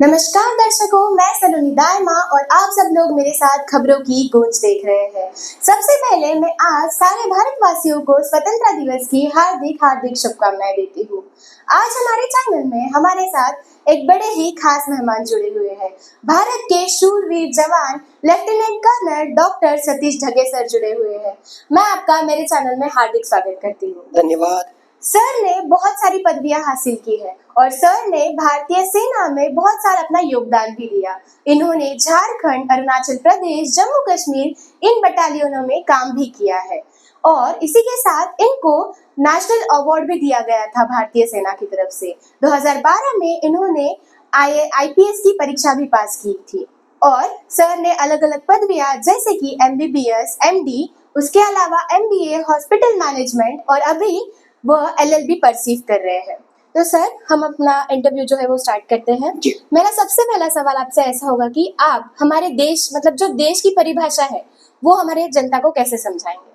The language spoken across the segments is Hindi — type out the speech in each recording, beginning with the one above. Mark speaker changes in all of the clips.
Speaker 1: नमस्कार दर्शकों, मैं सलोनी दायमा और आप सब लोग मेरे साथ खबरों की गूंज देख रहे हैं। सबसे पहले मैं आज सारे भारतवासियों को स्वतंत्रता दिवस की हार्दिक हार्दिक शुभकामनाएं देती हूँ। आज हमारे चैनल में हमारे साथ एक बड़े ही खास मेहमान जुड़े हुए हैं। भारत के शूरवीर जवान lieutenant colonel doctor Satish Dhage sir जुड़े हुए हैं। मैं आपका मेरे चैनल में हार्दिक स्वागत करती हूँ।
Speaker 2: धन्यवाद।
Speaker 1: सर ने बहुत सारी पदवियां हासिल की है और सर ने भारतीय सेना में बहुत सारा अपना योगदान भी दिया। इन्होंने झारखंड, अरुणाचल प्रदेश, जम्मू कश्मीर इन बटालियनों में काम भी किया है और इसी के साथ इनको नेशनल अवार्ड भी दिया गया था भारतीय सेना की तरफ से। 2012 में इन्होंने आईपीएस की परीक्षा भी पास की थी और सर ने अलग अलग पदवियां जैसे कि एमबीबीएस, एमडी, उसके अलावा एमबीए, हॉस्पिटल मैनेजमेंट और अभी वह एलएलबी परसीव कर रहे हैं। तो सर, हम अपना इंटरव्यू जो है वो स्टार्ट करते हैं। मेरा सबसे पहला सवाल आपसे ऐसा होगा कि आप हमारे देश मतलब जो देश की परिभाषा है वो हमारे जनता को कैसे समझाएंगे?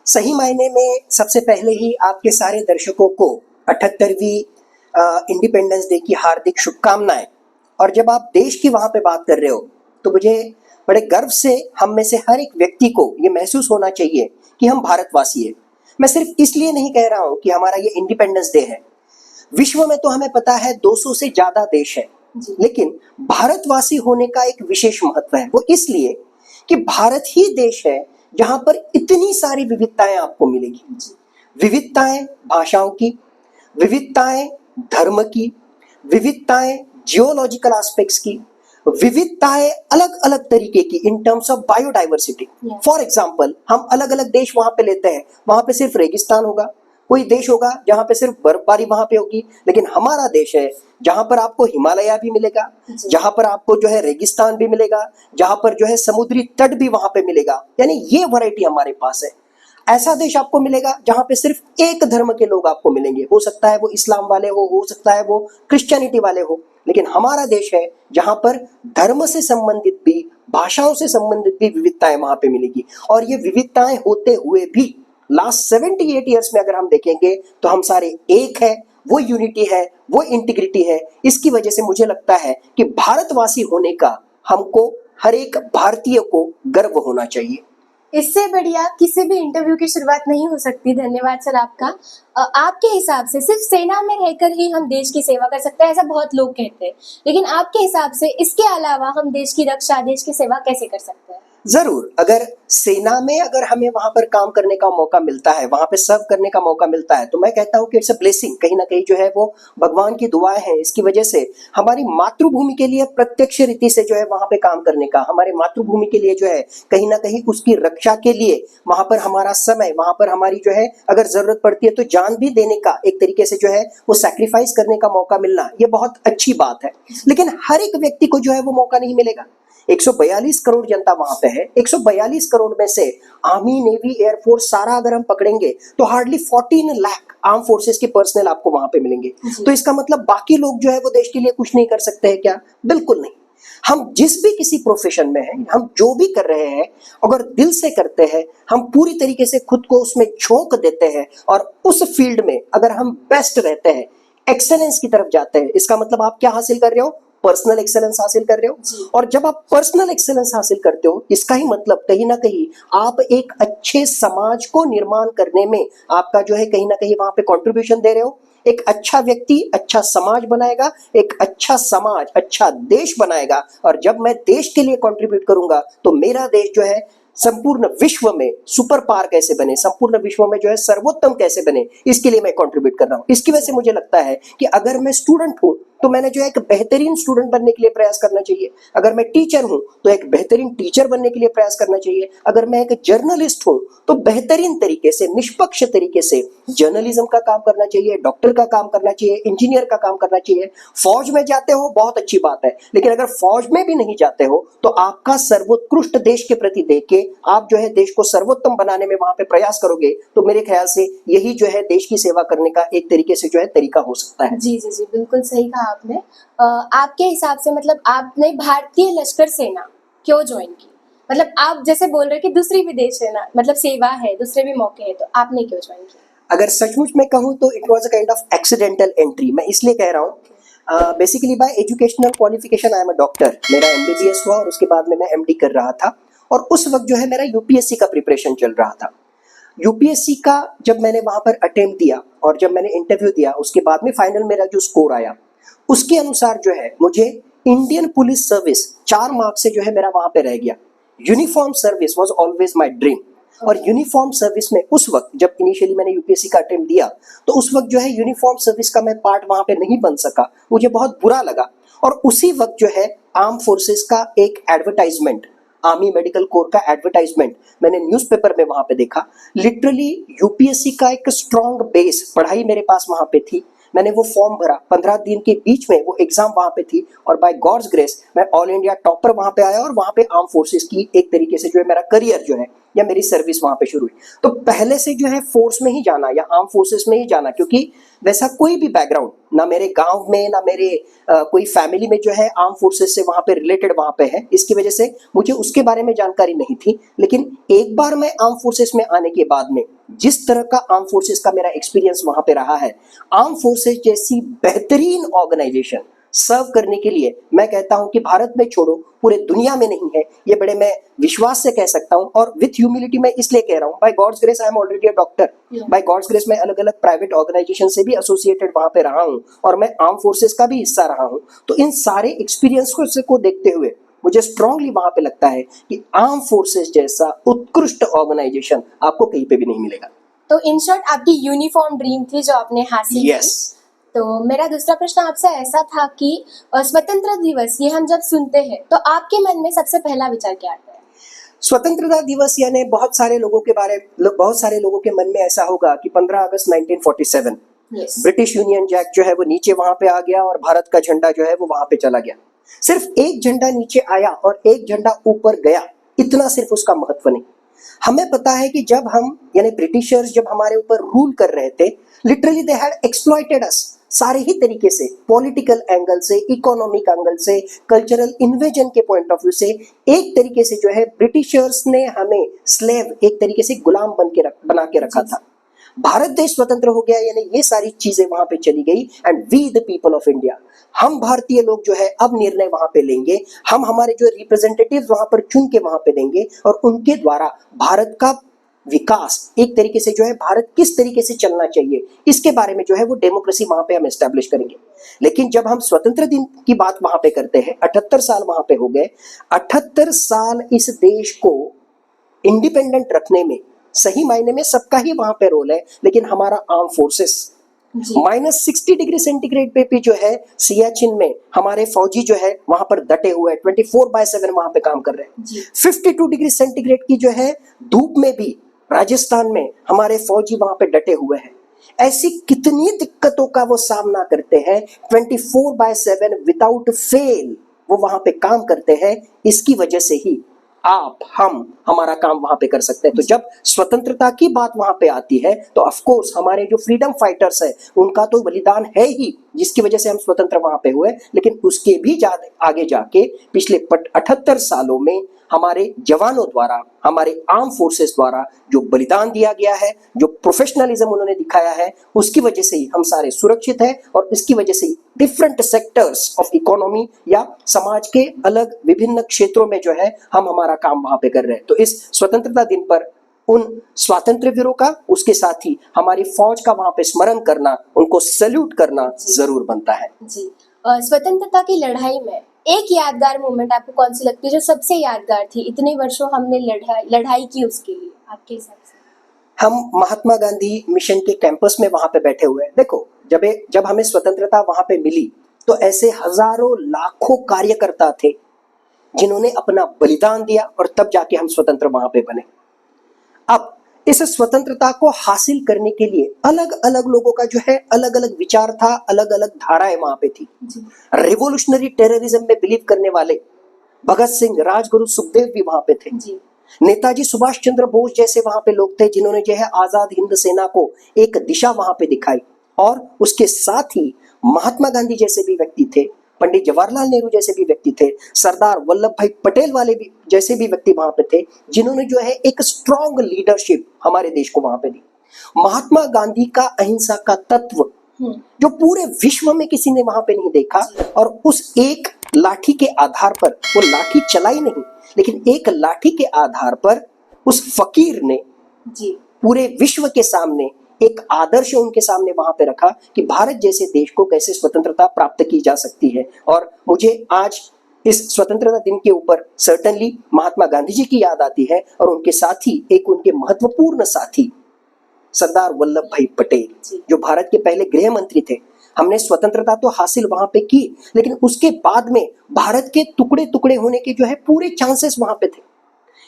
Speaker 2: सही मायने में सबसे पहले ही आपके सारे दर्शकों को 78वीं इंडिपेंडेंस डे की हार्दिक शुभकामनाएं। और जब आप देश की वहां पे बात कर रहे हो तो मुझे बड़े गर्व से हम में से हर एक व्यक्ति को ये महसूस होना चाहिए कि हम भारतवासी हैं। मैं सिर्फ इसलिए नहीं कह रहा हूं कि हमारा ये इंडिपेंडेंस डे है। विश्व में तो हमें पता है 200 से ज्यादा देश है, लेकिन भारतवासी होने का एक विशेष महत्व है। वो इसलिए कि भारत ही देश है जहां पर इतनी सारी विविधताएं आपको मिलेगी। विविधताएं भाषाओं की, विविधताएं धर्म की, विविधताएं जियोलॉजिकल एस्पेक्ट्स की, विविधताएं अलग अलग तरीके की इन terms of biodiversity. For example, हम अलग अलग देश वहां पे लेते हैं, वहां पे सिर्फ रेगिस्तान होगा, कोई देश होगा जहां पे सिर्फ बर्फबारी वहां पे होगी, लेकिन हमारा देश है जहां पर आपको हिमालय भी मिलेगा, जहां पर आपको जो है रेगिस्तान भी मिलेगा, जहां पर जो है समुद्री तट भी वहां पे मिलेगा। यानी ये वैरायटी हमारे पास है। ऐसा देश आपको मिलेगा जहां पे सिर्फ एक धर्म के लोग आपको मिलेंगे। हो सकता है वो इस्लाम वाले हो सकता है वो क्रिश्चियनिटी वाले हो, लेकिन हमारा देश है जहां पर धर्म से संबंधित भी, भाषाओं से संबंधित भी विविधताएं वहां पे मिलेगी। और ये विविधताएं होते हुए भी लास्ट 78 ईयर्स में अगर हम देखेंगे तो हम सारे एक है, वो यूनिटी है, वो इंटीग्रिटी है। इसकी वजह से मुझे लगता है कि भारतवासी होने का हमको हर एक भारतीय को गर्व होना चाहिए।
Speaker 1: इससे बढ़िया किसी भी इंटरव्यू की शुरुआत नहीं हो सकती। धन्यवाद सर आपका। आपके हिसाब से सिर्फ सेना में रहकर ही हम देश की सेवा कर सकते हैं, ऐसा बहुत लोग कहते हैं, लेकिन आपके हिसाब से इसके अलावा हम देश की रक्षा, देश की सेवा कैसे कर सकते हैं?
Speaker 2: जरूर, अगर सेना में अगर हमें वहां पर काम करने का मौका मिलता है, वहां पे सर्व करने का मौका मिलता है, तो मैं कहता हूं कि इट्स अ ब्लेसिंग। कहीं ना कहीं जो है वो भगवान की दुआएं हैं। इसकी वजह से हमारी मातृभूमि के लिए प्रत्यक्ष रीति से जो है वहां पे काम करने का, हमारे मातृभूमि के लिए जो है कहीं ना कहीं उसकी रक्षा के लिए वहां पर हमारा समय, वहां पर हमारी जो है अगर जरूरत पड़ती है तो जान भी देने का, एक तरीके से जो है वो सैक्रिफाइस करने का मौका मिलना, ये बहुत अच्छी बात है। लेकिन हर एक व्यक्ति को जो है वो मौका नहीं मिलेगा। 142 करोड़ जनता वहां पे है। 142 करोड़ में से आर्मी, नेवी, एयरफोर्स सारा अगर हम पकड़ेंगे तो हार्डली 14 लाख आर्म फोर्सेस के पर्सनल आपको वहां पे मिलेंगे। तो इसका मतलब बाकी लोग जो है वो देश के लिए कुछ नहीं कर सकते हैं क्या? बिल्कुल नहीं। हम जिस भी किसी प्रोफेशन में हैं, हम जो भी कर रहे हैं, अगर दिल से करते हैं, हम पूरी तरीके से खुद को उसमें झोंक देते हैं और उस फील्ड में अगर हम बेस्ट रहते हैं, एक्सेलेंस की तरफ जाते हैं, इसका मतलब आप क्या हासिल कर रहे हो? पर्सनल एक्सेलेंस हासिल कर रहे हो। और जब आप पर्सनल एक्सेलेंस हासिल करते हो, इसका ही मतलब कहीं ना कहीं आप एक अच्छे समाज को निर्माण करने में आपका जो है कहीं ना कहीं वहां पे कंट्रीब्यूशन दे रहे हो। एक अच्छा व्यक्ति अच्छा समाज बनाएगा, एक अच्छा समाज अच्छा देश बनाएगा। और जब मैं देश के लिए कंट्रीब्यूट करूंगा तो मेरा देश जो है संपूर्ण विश्व में सुपर पावर कैसे बने, संपूर्ण विश्व में जो है सर्वोत्तम कैसे बने, इसके लिए मैं कंट्रीब्यूट कर रहा हूं। इसकी वजह से मुझे लगता है कि अगर मैं स्टूडेंट हूं तो मैंने जो है एक बेहतरीन स्टूडेंट बनने के लिए प्रयास करना चाहिए। अगर मैं टीचर हूं तो एक बेहतरीन टीचर बनने के लिए प्रयास करना चाहिए। अगर मैं एक जर्नलिस्ट हूं तो बेहतरीन तरीके से, निष्पक्ष तरीके से जर्नलिज्म का काम करना चाहिए, डॉक्टर का काम करना चाहिए, इंजीनियर का काम करना चाहिए। फौज में जाते हो बहुत अच्छी बात है, लेकिन अगर फौज में भी नहीं जाते हो तो आपका सर्वोत्कृष्ट देश के प्रति देख के आप जो है देश को सर्वोत्तम बनाने में वहां पे प्रयास करोगे तो मेरे ख्याल से यही जो है देश की सेवा करने का एक तरीके से जो है तरीका हो सकता है।
Speaker 1: जी जी जी, बिल्कुल सही कहा आपने। आपके हिसाब से मतलब आपने भारतीय लश्कर सेना क्यों ज्वाइन की? मतलब आप जैसे बोल रहे हैं कि दूसरी विदेश सेना मतलब सेवा है, दूसरे भी मौके हैं, तो आपने क्यों ज्वाइन किया?
Speaker 2: अगर सचमुच में कहूं तो it was a kind of accidental entry. मैं इसलिए कह रहा हूं basically bye educational qualification I am a doctor. मेरा एमबीबीएस हुआ और उसके बाद में मैं एमडी कर रहा था और उस वक्त जो है मेरा यूपीएससी का प्रिपरेशन चल रहा था। यूपीएससी का जब मैंने वहां पर अटेम्प्ट दिया और जब मैंने इंटरव्यू दिया उसके बाद में फाइनल मेरा जो स्कोर आया उसके अनुसार जो है मुझे इंडियन पुलिस सर्विस 4 मार्क्स से जो है मेरा वहां पे रह गया। Uniform service was always my dream. और यूनिफॉर्म सर्विस में उस वक्त जब इनिशियली मैंने यूपीएससी का अटेम्प्ट दिया तो उस वक्त जो है यूनिफॉर्म सर्विस का मैं पार्ट वहां पे नहीं बन सका, मुझे बहुत बुरा लगा। और उसी वक्त जो है आर्म फोर्सेस का एक एडवर्टाइजमेंट, आर्मी मेडिकल कोर का एडवर्टाइजमेंट मैंने न्यूज़पेपर में वहां पे देखा। लिटरली यूपीएससी का एक स्ट्रॉन्ग बेस पढ़ाई मेरे पास वहां पे थी। मैंने वो फॉर्म भरा, 15 दिन के बीच में वो एग्जाम वहां पे थी और बाय गॉड्स ग्रेस मैं ऑल इंडिया टॉपर वहां पे आया और वहां पे आर्म फोर्सेस की एक तरीके से जो है मेरा करियर जो है या मेरी सर्विस वहां पे शुरू हुई। तो पहले से जो है फोर्स में ही जाना या आर्म फोर्सेस में ही जाना, क्योंकि वैसा कोई भी बैकग्राउंड ना मेरे गांव में ना मेरे कोई फैमिली में जो है आर्म फोर्सेस से वहां पे रिलेटेड वहां पे है, इसकी वजह से मुझे उसके बारे में जानकारी नहीं थी। लेकिन एक बार मैं आर्म फोर्सेस में आने के बाद में जिस तरह का आर्म फोर्सेस का मेरा एक्सपीरियंस वहां पे रहा है, आर्म फोर्सेस जैसी बेहतरीन ऑर्गेनाइजेशन सर्व करने के लिए मैं कहता हूं कि भारत में छोड़ो पूरे दुनिया में नहीं है, ये बड़े मैं विश्वास से कह सकता हूं। और विथ ह्यूमिलिटी मैं इसलिए कह रहा हूं, by God's grace I am already a doctor. By God's grace मैं अलग अलग प्राइवेट ऑर्गेनाइजेशन से भी एसोसिएटेड वहां पे रहा हूं और मैं आर्म फोर्सेस का भी हिस्सा रहा हूं। तो इन सारे एक्सपीरियंस को देखते हुए मुझे स्ट्रांगली वहां पे लगता है कि आर्म फोर्सेस जैसा उत्कृष्ट ऑर्गेनाइजेशन आपको कहीं पे भी नहीं मिलेगा।
Speaker 1: तो इन शॉर्ट आपकी यूनिफॉर्म ड्रीम थी जो आपने हासिल
Speaker 2: यस।
Speaker 1: की। तो मेरा दूसरा प्रश्न आपसे ऐसा था कि स्वतंत्रता दिवस ये हम जब सुनते हैं तो आपके मन में सबसे पहला विचार क्या आता है?
Speaker 2: स्वतंत्रता दिवस यानी बहुत सारे लोगों के मन में ऐसा होगा कि 15 अगस्त 1947
Speaker 1: यस।
Speaker 2: ब्रिटिश यूनियन जैक जो है वो नीचे वहां पे आ गया और भारत का झंडा जो है वो वहां पे चला गया। सिर्फ एक झंडा नीचे आया और एक झंडा ऊपर गया, इतना सिर्फ उसका महत्व नहीं। हमें पता है कि जब हम यानी ब्रिटिशर्स जब हमारे ऊपर रूल कर रहे थे, लिटरली दे हैड एक्सप्लॉइटेड अस सारे ही तरीके से, पॉलिटिकल एंगल से, इकोनॉमिक एंगल से, कल्चरल इन्वेजन के पॉइंट ऑफ व्यू से। एक तरीके से जो है ब्रिटिशर्स ने हमें स्लेव, एक तरीके से गुलाम बना के रखा था। भारत देश स्वतंत्र हो गया यानी ये सारी चीजें वहां पे चली गई and we the people of India, हम भारतीय लोग जो है अब निर्णय वहां पे लेंगे, हम हमारे जो रिप्रेजेंटेटिव वहां पर चुन के वहां पे देंगे और उनके द्वारा भारत का विकास, एक तरीके से जो है भारत किस तरीके से चलना चाहिए, इसके बारे में जो है वो डेमोक्रेसी वहां पे हम एस्टैब्लिश करेंगे। लेकिन जब हम स्वतंत्र दिन की बात वहां पे करते हैं, 78 साल वहां पे हो गए, 78 साल इस देश को इंडिपेंडेंट रखने में सही मायने में सबका ही वहां पे रोल है, लेकिन हमारा आर्म फोर्सेस -60 डिग्री सेंटीग्रेड पे भी जो है सियाचिन में हमारे फौजी जो है वहां पर डटे हुए 24/7 वहां पे काम कर रहे हैं। 52 डिग्री सेंटीग्रेड की जो है धूप में भी राजस्थान में हमारे फौजी वहां पे डटे हुए हैं। ऐसी कितनी दिक्कतों का वो सामना करते हैं, 24/7 विदाउट फेल वो वहां पे काम करते हैं। इसकी वजह से ही आप हम हमारा काम वहां पे कर सकते हैं। तो जब स्वतंत्रता की बात वहां पे आती है तो ऑफ कोर्स हमारे जो फ्रीडम फाइटर्स है उनका तो बलिदान है ही, जिसकी वजह से हम स्वतंत्र वहां पे हुए। लेकिन उसके भी आगे जाके पिछले 78 सालों में हमारे जवानों द्वारा, हमारे आर्म फोर्सेस द्वारा जो बलिदान दिया गया है, जो प्रोफेशनलिज्म उन्होंने दिखाया है, उसकी वजह से ही हम सारे सुरक्षित हैं और इसकी वजह से ही डिफरेंट सेक्टर्स ऑफ इकोनॉमी या समाज के अलग विभिन्न क्षेत्रों में जो है हम हमारा काम वहां पे कर रहे हैं। तो इस स्वतंत्रता दिन पर उन स्वातंत्र्य वीरों का, उसके साथ ही हमारी फौज का वहां पे स्मरण करना, उनको सैल्यूट करना जरूर बनता है।
Speaker 1: जी। स्वतंत्रता की लड़ाई में एक यादगार मोमेंट आपको कौन सी लगती है जो सबसे यादगार थी? इतने वर्षों हमने लड़ाई की उसके लिए, आपके हिसाब से?
Speaker 2: हम महात्मा गांधी मिशन के कैंपस में वहां पे बैठे हुए हैं। देखो, जब हमें स्वतंत्रता वहां पे मिली तो ऐसे हजारों लाखों कार्यकर्ता थे जिन्होंने अपना बलिदान दिया और तब जाके हम स्वतंत्र वहां पे बने। अब इस स्वतंत्रता को हासिल करने के लिए अलग अलग लोगों का जो है अलग अलग विचार था, अलग अलग धाराएं वहां पे थी। रिवोल्यूशनरी टेररिज्म में बिलीव करने वाले भगत सिंह, राजगुरु, सुखदेव भी वहां पे थे। नेताजी सुभाष चंद्र बोस जैसे वहां पे लोग थे जिन्होंने जो है आजाद हिंद सेना को एक दिशा वहां पे दिखाई। और उसके साथ ही महात्मा गांधी जैसे भी व्यक्ति थे, पंडित जवाहरलाल नेहरू जैसे भी व्यक्ति थे, सरदार वल्लभ भाई पटेल वाले भी जैसे भी व्यक्ति वहां पे थे, जिन्होंने जो है एक स्ट्रॉन्ग लीडरशिप हमारे देश को वहां पे दी। महात्मा गांधी का अहिंसा का तत्व जो पूरे विश्व में किसी ने वहां पे नहीं देखा। और उस एक लाठी के आधार पर, वो लाठी चलाई नहीं, लेकिन एक लाठी के आधार पर उस फकीर ने
Speaker 1: जी
Speaker 2: पूरे विश्व के सामने एक आदर्श उनके सामने वहां पे रखा कि भारत जैसे देश को कैसे स्वतंत्रता प्राप्त की जा सकती है। और मुझे आज इस स्वतंत्रता दिन के ऊपर सर्टेनली महात्मा गांधी जी की याद आती है, और उनके साथी, एक उनके महत्वपूर्ण साथी सरदार वल्लभ भाई पटेल, जो भारत के पहले गृह मंत्री थे। हमने स्वतंत्रता तो हासिल वहां पे की, लेकिन उसके बाद में भारत के टुकड़े टुकड़े होने के जो है पूरे चांसेस वहां पे थे।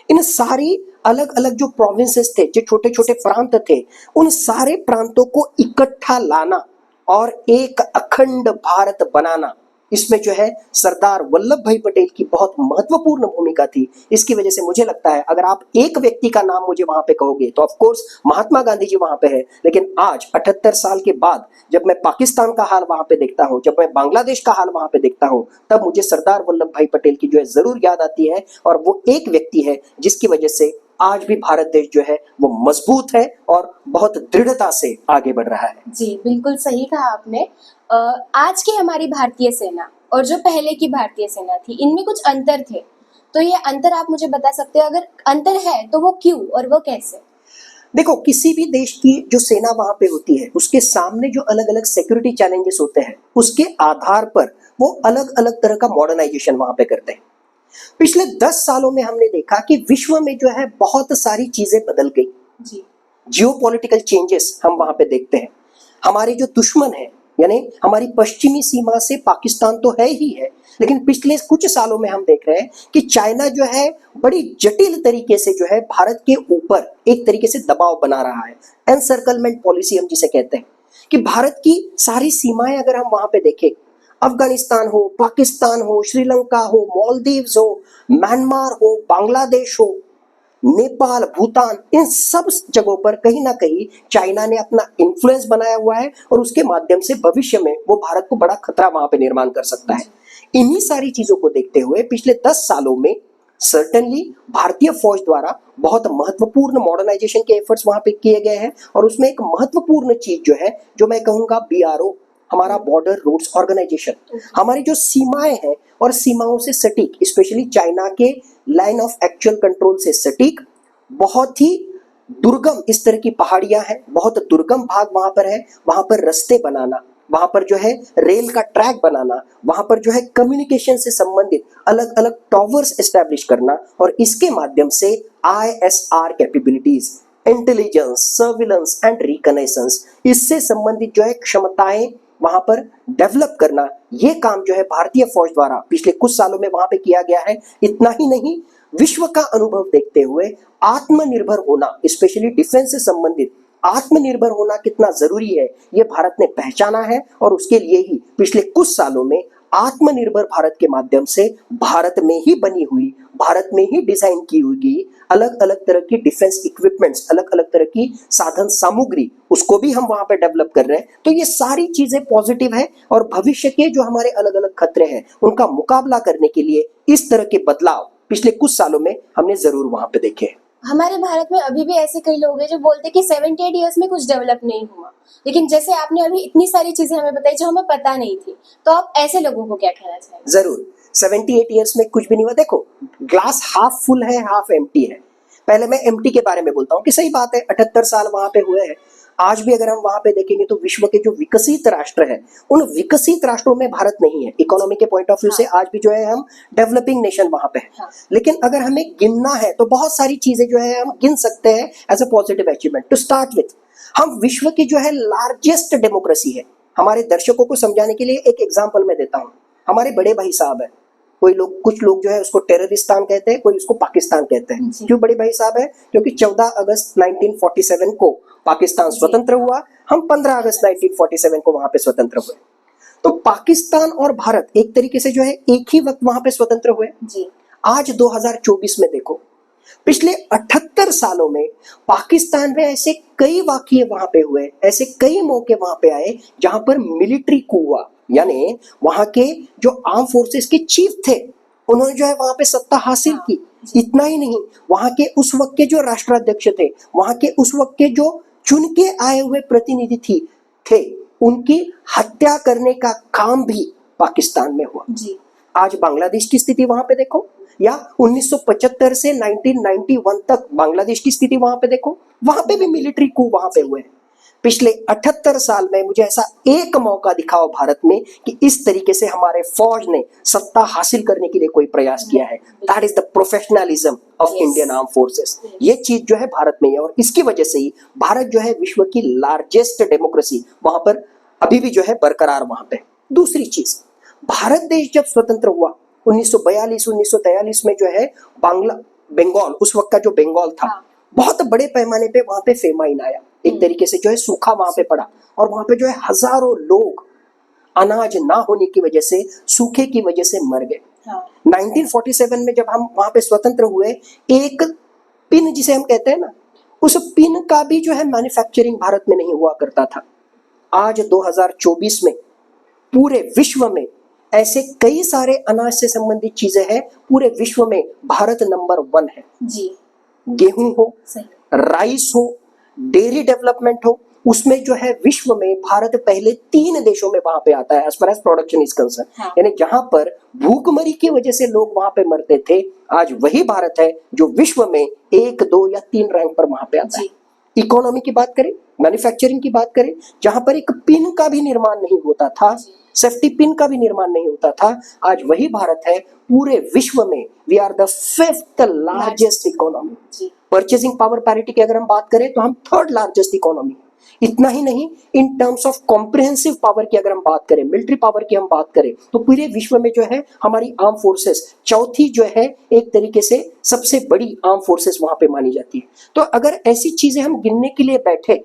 Speaker 2: इन सारी अलग अलग जो प्रोविंसेस थे, जो छोटे छोटे प्रांत थे, उन सारे प्रांतों को इकट्ठा लाना और एक अखंड भारत बनाना, इसमें जो है सरदार वल्लभ भाई पटेल की बहुत महत्वपूर्ण भूमिका थी। इसकी वजह से मुझे लगता है, अगर आप एक व्यक्ति का नाम मुझे वहां पे कहोगे तो ऑफ कोर्स महात्मा गांधी जी वहां पे है, लेकिन आज 78 साल के बाद जब मैं पाकिस्तान का हाल वहां पे देखता हूं, जब मैं बांग्लादेश का हाल वहां पे देखता हूं, तब मुझे सरदार वल्लभ भाई पटेल की जो है जरूर याद आती है। और वो एक व्यक्ति है जिसकी वजह से आज भी भारत देश जो है वो मजबूत है और बहुत दृढ़ता से आगे बढ़ रहा है।
Speaker 1: जी बिल्कुल सही कहा आपने। आज की हमारी भारतीय सेना और जो पहले की भारतीय सेना थी, इनमें कुछ अंतर थे, तो ये अंतर आप मुझे बता सकते हो? अगर अंतर है तो वो क्यों और वो कैसे?
Speaker 2: देखो, किसी भी देश की जो सेना वहां पे होती है, उसके सामने जो अलग अलग सिक्योरिटी चैलेंजेस होते हैं, उसके आधार पर वो अलग अलग तरह का मॉडर्नाइजेशन वहां पे करते हैं। पिछले 10 सालों में हमने देखा कि विश्व में जो है बहुत सारी चीजें बदल गई।
Speaker 1: जी
Speaker 2: जियोपॉलिटिकल चेंजेस हम वहां पे देखते हैं। हमारे जो दुश्मन है, यानी हमारी पश्चिमी सीमा से पाकिस्तान तो है ही है, लेकिन पिछले कुछ सालों में हम देख रहे हैं कि चाइना जो है बड़ी जटिल तरीके से जो है भारत के ऊपर एक तरीके से दबाव बना रहा है। एनसर्कलमेंट पॉलिसी हम जिसे कहते हैं, कि भारत की सारी सीमाएं अगर हम वहां पे देखें, अफगानिस्तान हो, पाकिस्तान हो, श्रीलंका हो, मालदीव्स हो, म्यांमार हो, बांग्लादेश हो, नेपाल, भूटान, इन सब जगहों पर कहीं ना कहीं चाइना ने अपना इन्फ्लुएंस बनाया हुआ है, और उसके माध्यम से भविष्य में वो भारत को बड़ा खतरा वहां पे निर्माण कर सकता है। इन्हीं सारी चीजों को देखते हुए पिछले 10 सालों में सर्टेनली भारतीय फौज द्वारा बहुत महत्वपूर्ण मॉडर्नाइजेशन के एफर्ट्स वहां पे किए गए हैं। और उसमें एक महत्वपूर्ण चीज जो है, जो मैं कहूंगा BRO, हमारा बॉर्डर रूट्स ऑर्गेनाइजेशन, हमारी जो सीमाएं हैं और सीमाओं से सटीक, स्पेशली चाइना के लाइन ऑफ एक्चुअल कंट्रोल से सटीक, बहुत ही दुर्गम इस तरह की पहाड़ियां हैं, बहुत दुर्गम भाग वहां पर है, वहां पर रास्ते बनाना, वहां पर जो है रेल का ट्रैक बनाना, वहां पर जो है कम्युनिकेशन से संबंधित अलग अलग टावर्स एस्टैब्लिश करना, और इसके माध्यम से ISR capabilities, intelligence, surveillance and reconnaissance, इससे संबंधित जो है क्षमताएं वहां पर डेवलप करना, ये काम जो है भारतीय फौज द्वारा पिछले कुछ सालों में वहां पे किया गया है। इतना ही नहीं, विश्व का अनुभव देखते हुए आत्मनिर्भर होना, स्पेशली डिफेंस से संबंधित आत्मनिर्भर होना कितना जरूरी है, ये भारत ने पहचाना है। और उसके लिए ही पिछले कुछ सालों में आत्मनिर्भर भारत के माध्यम से भारत में ही बनी हुई, भारत में ही डिजाइन की हुई अलग अलग तरह की डिफेंस इक्विपमेंट्स, अलग अलग तरह की साधन सामग्री, उसको भी हम वहां पे डेवलप कर रहे हैं। तो ये सारी चीजें पॉजिटिव है, और भविष्य के जो हमारे अलग अलग खतरे हैं उनका मुकाबला करने के लिए इस तरह के बदलाव पिछले कुछ सालों में हमने जरूर वहां पे देखे हैं।
Speaker 1: हमारे भारत में अभी भी ऐसे कई लोग हैं जो बोलते हैं कि 78 ईयर्स में कुछ डेवलप नहीं हुआ, लेकिन जैसे आपने अभी इतनी सारी चीजें हमें बताई जो हमें पता नहीं थी, तो आप ऐसे लोगों को क्या कहना चाहेंगे?
Speaker 2: जरूर, 78 ईयर्स में कुछ भी नहीं हुआ। देखो, ग्लास हाफ फुल है, हाफ एम्प्टी है। पहले मैं एम्प्टी के बारे में बोलता हूँ कि सही बात है, 78 साल वहां पे हुए हैं। आज भी अगर हम वहां पे देखेंगे तो विश्व के जो विकसित राष्ट्र हैं, उन विकसित राष्ट्रों में भारत नहीं है। इकोनॉमी के पॉइंट ऑफ व्यू से आज भी जो है हम डेवलपिंग नेशन वहां पे है। लेकिन अगर हमें गिनना है तो बहुत सारी चीजें जो है हम गिन सकते हैं as a positive achievement. To start with, हम विश्व की जो है लार्जेस्ट डेमोक्रेसी है। हमारे दर्शकों को समझाने के लिए एक एग्जाम्पल मैं देता हूँ। हमारे बड़े भाई साहब है, कुछ लोग जो है उसको टेररिस्तान कहते हैं, कोई उसको पाकिस्तान कहते हैं। क्यों बड़े भाई साहब है? क्योंकि 14 अगस्त 1947 को पाकिस्तान स्वतंत्र हुआ, हम 15 अगस्त 1947 को वहां पे स्वतंत्र हुए। तो पाकिस्तान और भारत एक तरीके से जो है एक ही वक्त वहां पे स्वतंत्र हुए।
Speaker 1: जी
Speaker 2: आज 2024 में देखो, पिछले 78 सालों में पाकिस्तान में ऐसे कई वाकये वहां पे हुए, ऐसे कई मौके वहां पे आए जहां पर मिलिट्री कू हुआ, यानी वहां के जो आर्म फोर्सेस के चीफ थे उन्होंने जो है वहां पे सत्ता हासिल की। इतना ही नहीं, वहां के उस वक्त के जो राष्ट्राध्यक्ष थे, वहां के उस वक्त के जो चुन के आए हुए प्रतिनिधि थे, उनकी हत्या करने का काम भी पाकिस्तान में हुआ।
Speaker 1: जी
Speaker 2: आज बांग्लादेश की स्थिति वहां पे देखो, या 1975 से 1991 तक बांग्लादेश की स्थिति वहां पे देखो, वहां पे भी मिलिट्री कू वहां पे हुए हैं। पिछले 78 साल में मुझे ऐसा एक मौका दिखाओ भारत में कि इस तरीके से हमारे फौज ने सत्ता हासिल करने के लिए कोई प्रयास किया है। That is the professionalism of
Speaker 1: Yes.
Speaker 2: Indian arm forces. ये चीज जो है भारत में है, और इसकी वजह से ही भारत जो है विश्व की लार्जेस्ट डेमोक्रेसी वहां पर अभी भी जो है बरकरार वहां पे। दूसरी चीज, भारत देश जब स्वतंत्र हुआ 1942-1943 में जो है बंगाल, उस वक्त का जो बंगाल था,
Speaker 1: हाँ।
Speaker 2: बहुत बड़े पैमाने पे वहां पे फेमाइन आया, एक तरीके से जो है सूखा वहां पे पड़ा, और वहां पे जो है हजारों लोग अनाज ना होने की वजह से, सूखे की वजह से मर गए।
Speaker 1: हाँ
Speaker 2: 1947 में जब हम वहां पे स्वतंत्र हुए, एक पिन जिसे हम कहते हैं ना, उस पिन का भी जो है मैन्युफैक्चरिंग भारत में नहीं हुआ करता था। आज 2024 में पूरे विश्व में ऐसे कई सारे अनाज से संबंधित चीजें हैं, पूरे विश्व में भारत नंबर 1 है।
Speaker 1: जी
Speaker 2: गेहूं हो,
Speaker 1: सही
Speaker 2: राइस हो, डेयरी डेवलपमेंट हो, उसमें जो है विश्व में भारत पहले 3 देशों में वहां पे आता है as far as production is concern.
Speaker 1: हाँ।
Speaker 2: यानी जहां पर भूखमरी की वजह से लोग वहां पे मरते थे, आज वही भारत है जो विश्व में 1, 2 या 3 रैंक पर वहां पे आता है। इकोनॉमी की बात करें, मैन्युफैक्चरिंग की बात करें, जहां पर एक पिन का भी निर्माण नहीं होता था, सेफ्टी पिन का भी निर्माण नहीं होता था, आज वही भारत है पूरे विश्व में। We are the 5th largest economy. Purchasing power parity की अगर हम बात करें तो हम 3rd लार्जेस्ट इकोनॉमी। इतना ही नहीं, इन टर्म्स ऑफ कॉम्प्रिहेंसिव पावर की अगर हम बात करें, मिलिट्री पावर की हम बात करें, तो पूरे विश्व में जो है हमारी आर्म फोर्सेस चौथी जो है एक तरीके से सबसे बड़ी आर्म फोर्सेस वहां पे मानी जाती है। तो अगर ऐसी चीजें हम गिनने के लिए बैठे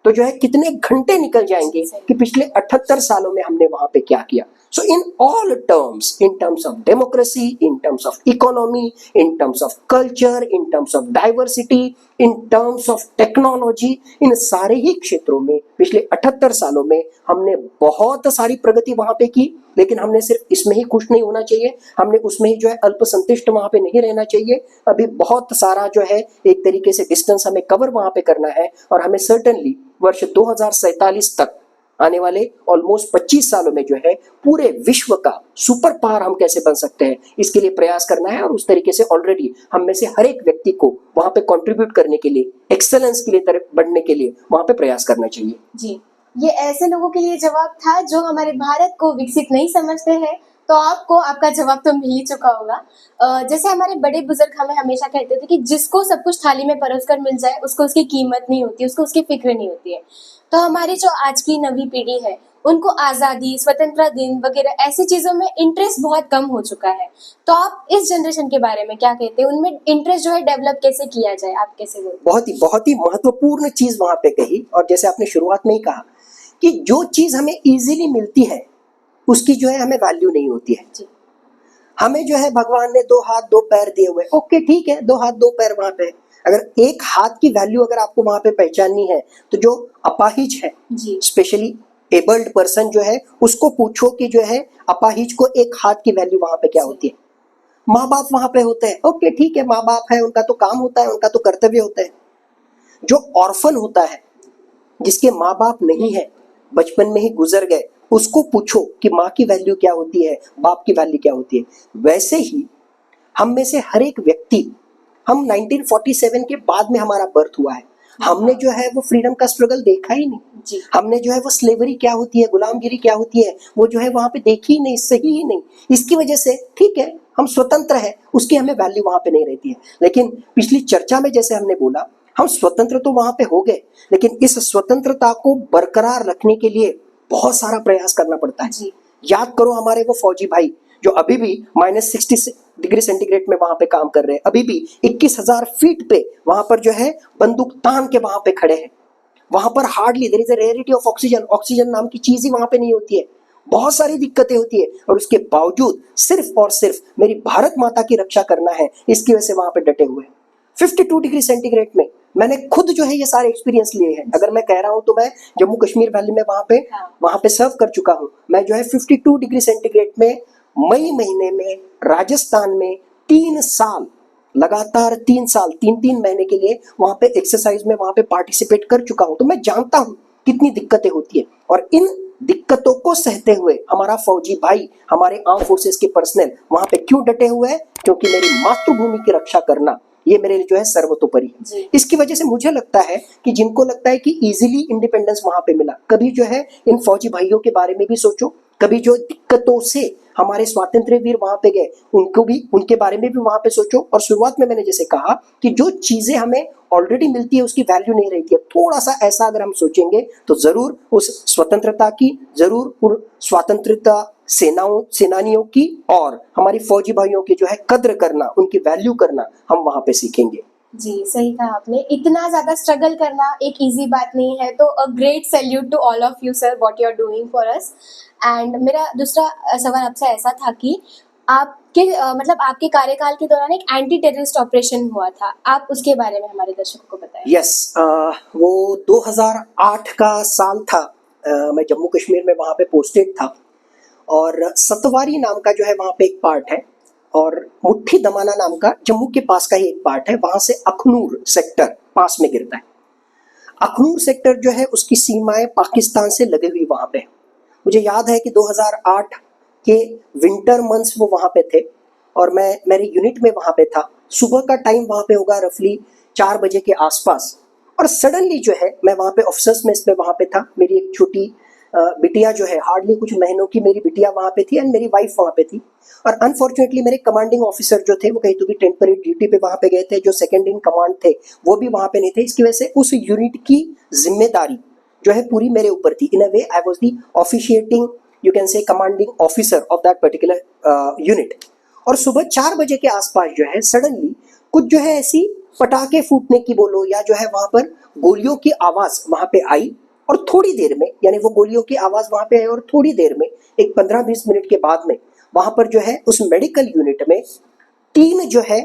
Speaker 2: तो जो है कितने घंटे निकल जाएंगे कि पिछले 78 सालों में हमने वहां पे क्या किया। So in all terms, in terms of democracy, in terms of economy, in terms of culture, in terms of diversity, in terms of technology, इन सारे ही क्षेत्रों में पिछले 78 सालों में हमने बहुत सारी प्रगति वहां पे की। लेकिन हमने सिर्फ इसमें ही खुश नहीं होना चाहिए, हमने उसमें ही जो है अल्पसंतुष्ट वहां पे नहीं रहना चाहिए। अभी बहुत सारा जो है एक तरीके से डिस्टेंस हमें कवर वहां पे करना है, और हमें सर्टेनली वर्ष 2047 तक आने वाले ऑलमोस्ट 25 सालों में जो है पूरे विश्व का सुपर पावर हम कैसे बन सकते हैं, इसके लिए प्रयास करना है। और उस तरीके से ऑलरेडी हम में से हर एक व्यक्ति को वहां पे कंट्रीब्यूट करने के लिए, एक्सेलेंस के लिए तरफ बढ़ने के लिए वहां पे प्रयास करना चाहिए।
Speaker 1: जी ये ऐसे लोगों के लिए जवाब था जो हमारे भारत को विकसित नहीं समझते हैं, तो आपको आपका जवाब तो मिल ही चुका होगा। जैसे हमारे बड़े बुजुर्ग हमें हमेशा कहते थे कि जिसको सब कुछ थाली में परोस कर मिल जाए उसको उसकी कीमत नहीं होती, उसको उसकी फिक्र नहीं होती है। तो हमारी जो आज की नवी पीढ़ी है उनको आज़ादी, स्वतंत्रता दिन वगैरह ऐसी चीज़ों में इंटरेस्ट बहुत कम हो चुका है। तो आप इस जनरेशन के बारे में क्या कहते हैं, उनमें इंटरेस्ट जो है डेवलप कैसे किया जाए, आप कैसे बोलते?
Speaker 2: बहुत ही महत्वपूर्ण चीज वहां पे कही, और जैसे आपने शुरुआत में ही कहा कि जो चीज हमें इजीली मिलती है उसकी जो है हमें वैल्यू नहीं होती है।
Speaker 1: जी
Speaker 2: हमें जो है भगवान ने 2 हाथ 2 पैर दिए हुए, ओके ठीक है, 2 हाथ 2 पैर वहां पे। अगर एक हाथ की वैल्यू अगर आपको वहां पे पहचाननी है तो जो अपाहिज है,
Speaker 1: जी
Speaker 2: स्पेशली एबल्ड पर्सन जो है, उसको पूछो कि जो है अपाहिज को एक हाथ की वैल्यू वहां पे क्या होती है। माँ बाप वहां पे होते हैं, ओके ठीक है, माँ बाप है, उनका तो काम होता है, उनका तो कर्तव्य होता है। जो ऑर्फन होता है, जिसके माँ बाप नहीं है, बचपन में ही गुजर गए, उसको पूछो कि माँ की वैल्यू क्या होती है, बाप की वैल्यू क्या होती है। वैसे ही हम में से हर एक व्यक्ति, हम 1947 के बाद में हमारा बर्थ हुआ है, हमने जो है वो फ्रीडम का स्ट्रगल देखा ही नहीं।
Speaker 1: जी
Speaker 2: हमने जो है वो स्लेवरी क्या होती है, गुलामगिरी क्या होती है, वो जो है वहां पे देखी ही नहीं, सही ही नहीं। इसकी वजह से ठीक है हम स्वतंत्र है, उसकी हमें वैल्यू वहां पे नहीं रहती है। लेकिन पिछली चर्चा में जैसे हमने बोला, हम स्वतंत्र तो वहां पे हो गए, लेकिन इस स्वतंत्रता को बरकरार रखने के लिए बहुत सारा प्रयास करना पड़ता है।
Speaker 1: जी
Speaker 2: याद करो हमारे वो फौजी भाई जो अभी भी -60 डिग्री सेंटीग्रेड में वहां पे काम कर रहे हैं, अभी भी 21,000 फीट पे वहां पर जो है बंदूक तान के वहां पे खड़े हैं। वहां पर hardly there is a rarity of oxygen, oxygen नाम की चीज ही वहां पे नहीं होती है, बहुत सारी दिक्कतें होती है, और उसके बावजूद सिर्फ और सिर्फ मेरी भारत माता की रक्षा करना है, इसकी वजह से वहां पे डटे हुए हैं। 52 डिग्री सेंटीग्रेड में मैंने खुद जो है ये सारे एक्सपीरियंस लिए हैं। अगर मैं कह रहा हूं तो मैं जम्मू कश्मीर वैली में वहां पे सर्व कर चुका हूं। मैं जो है 52 डिग्री सेंटीग्रेड में मई महीने में राजस्थान में 3 साल लगातार 3 साल 3-3 महीने के लिए वहां पे एक्सरसाइज में वहां पे पार्टिसिपेट कर चुका हूं। तो मैं जानता हूं कितनी दिक्कतें होती है, और इन दिक्कतों को सहते हुए हमारा फौजी भाई, हमारे आर्म फोर्सेस के पर्सनल वहां पे क्यों डटे हुए हैं? क्योंकि मेरी मातृभूमि की रक्षा करना ये मेरे लिए जो है सर्वतोपरि है।
Speaker 1: जी।
Speaker 2: इसकी वजह से मुझे लगता है कि जिनको लगता है कि इजीली इंडिपेंडेंस वहां पे मिला, कभी जो है इन फौजी भाइयों के बारे में भी सोचो, कभी जो दिक्कतों से हमारे स्वातंत्र्य वीर वहां पे गए उनको भी, उनके बारे में भी वहां पे सोचो। और शुरुआत में मैंने जैसे कहा कि जो चीजें हमें ऑलरेडी मिलती है उसकी वैल्यू नहीं रहती है, थोड़ा सा ऐसा अगर हम सोचेंगे तो जरूर उस स्वतंत्रता की, जरूर उन स्वतंत्रता सेनानियों की और हमारी फौजी भाइयों की जो है कद्र करना, उनकी वैल्यू करना हम वहां पे सीखेंगे।
Speaker 1: जी, सही कहा आपने। इतना ज़्यादा स्ट्रगल करना एक ईज़ी बात नहीं है, तो a great salute to all of you sir, what you are doing for us. And मेरा दूसरा सवाल आपसे ऐसा था कि आपके मतलब आपके कार्यकाल के दौरान एक एंटी टेररिस्ट ऑपरेशन हुआ था। आप उसके बारे में हमारे दर्शकों को बताएं।
Speaker 2: यस, वो 2008 का साल था। मैं जम्मू कश्मीर में वहाँ पे पोस्टेड था, और सतवारी नाम का जो है वहाँ पे एक पार्ट है, और मुट्ठी दमाना नाम का जम्मू के पास का ही एक पार्ट है, वहाँ से अखनूर सेक्टर पास में गिरता है। अखनूर सेक्टर जो है उसकी सीमाएं पाकिस्तान से लगी हुई वहाँ पे। मुझे याद है कि 2008 के विंटर मंथ्स वो वहाँ पे थे, और मैं मेरे यूनिट में वहाँ पे था। सुबह का टाइम वहाँ पे होगा रफली 4 बजे के आसपास, और सडनली जो है मैं वहाँ पे ऑफिसर्स मेस में वहाँ पे था। मेरी एक छोटी बिटिया जो है, हार्डली कुछ महीनों की मेरी बिटिया वहाँ पे थी, एंड मेरी वाइफ वहाँ पे थी। और अनफॉर्चुनेटली मेरे कमांडिंग ऑफिसर जो थे वो कहीं तो भी टेम्पररी ड्यूटी पे वहाँ पे गए थे, जो सेकंड इन कमांड थे वो भी वहाँ पे नहीं थे। इसकी वजह से उस यूनिट की जिम्मेदारी जो है पूरी मेरे ऊपर थी। In a way I was the officiating, you can say, commanding officer of that particular unit. और सुबह 4 बजे के आसपास जो है सडनली कुछ जो है ऐसी पटाखे फूटने की बोलो, या जो है वहाँ पर गोलियों की आवाज वहाँ पे आई, और थोड़ी देर में, यानी वो गोलियों की आवाज वहाँ पे आई और थोड़ी देर में, एक 15-20 मिनट के बाद में वहाँ पर जो है उस मेडिकल यूनिट में 3 जो है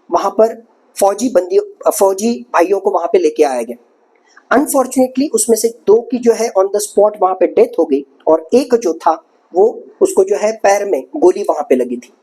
Speaker 2: वहाँ पर फौजी भाइयों को वहाँ पे लेके आया गया। अनफॉर्चुनेटली उसमें से 2 की जो है ऑन द स्पॉट वहाँ पे डेथ हो गई, और एक जो था वो, उसको जो है पैर में गोली वहाँ पे लगी थी।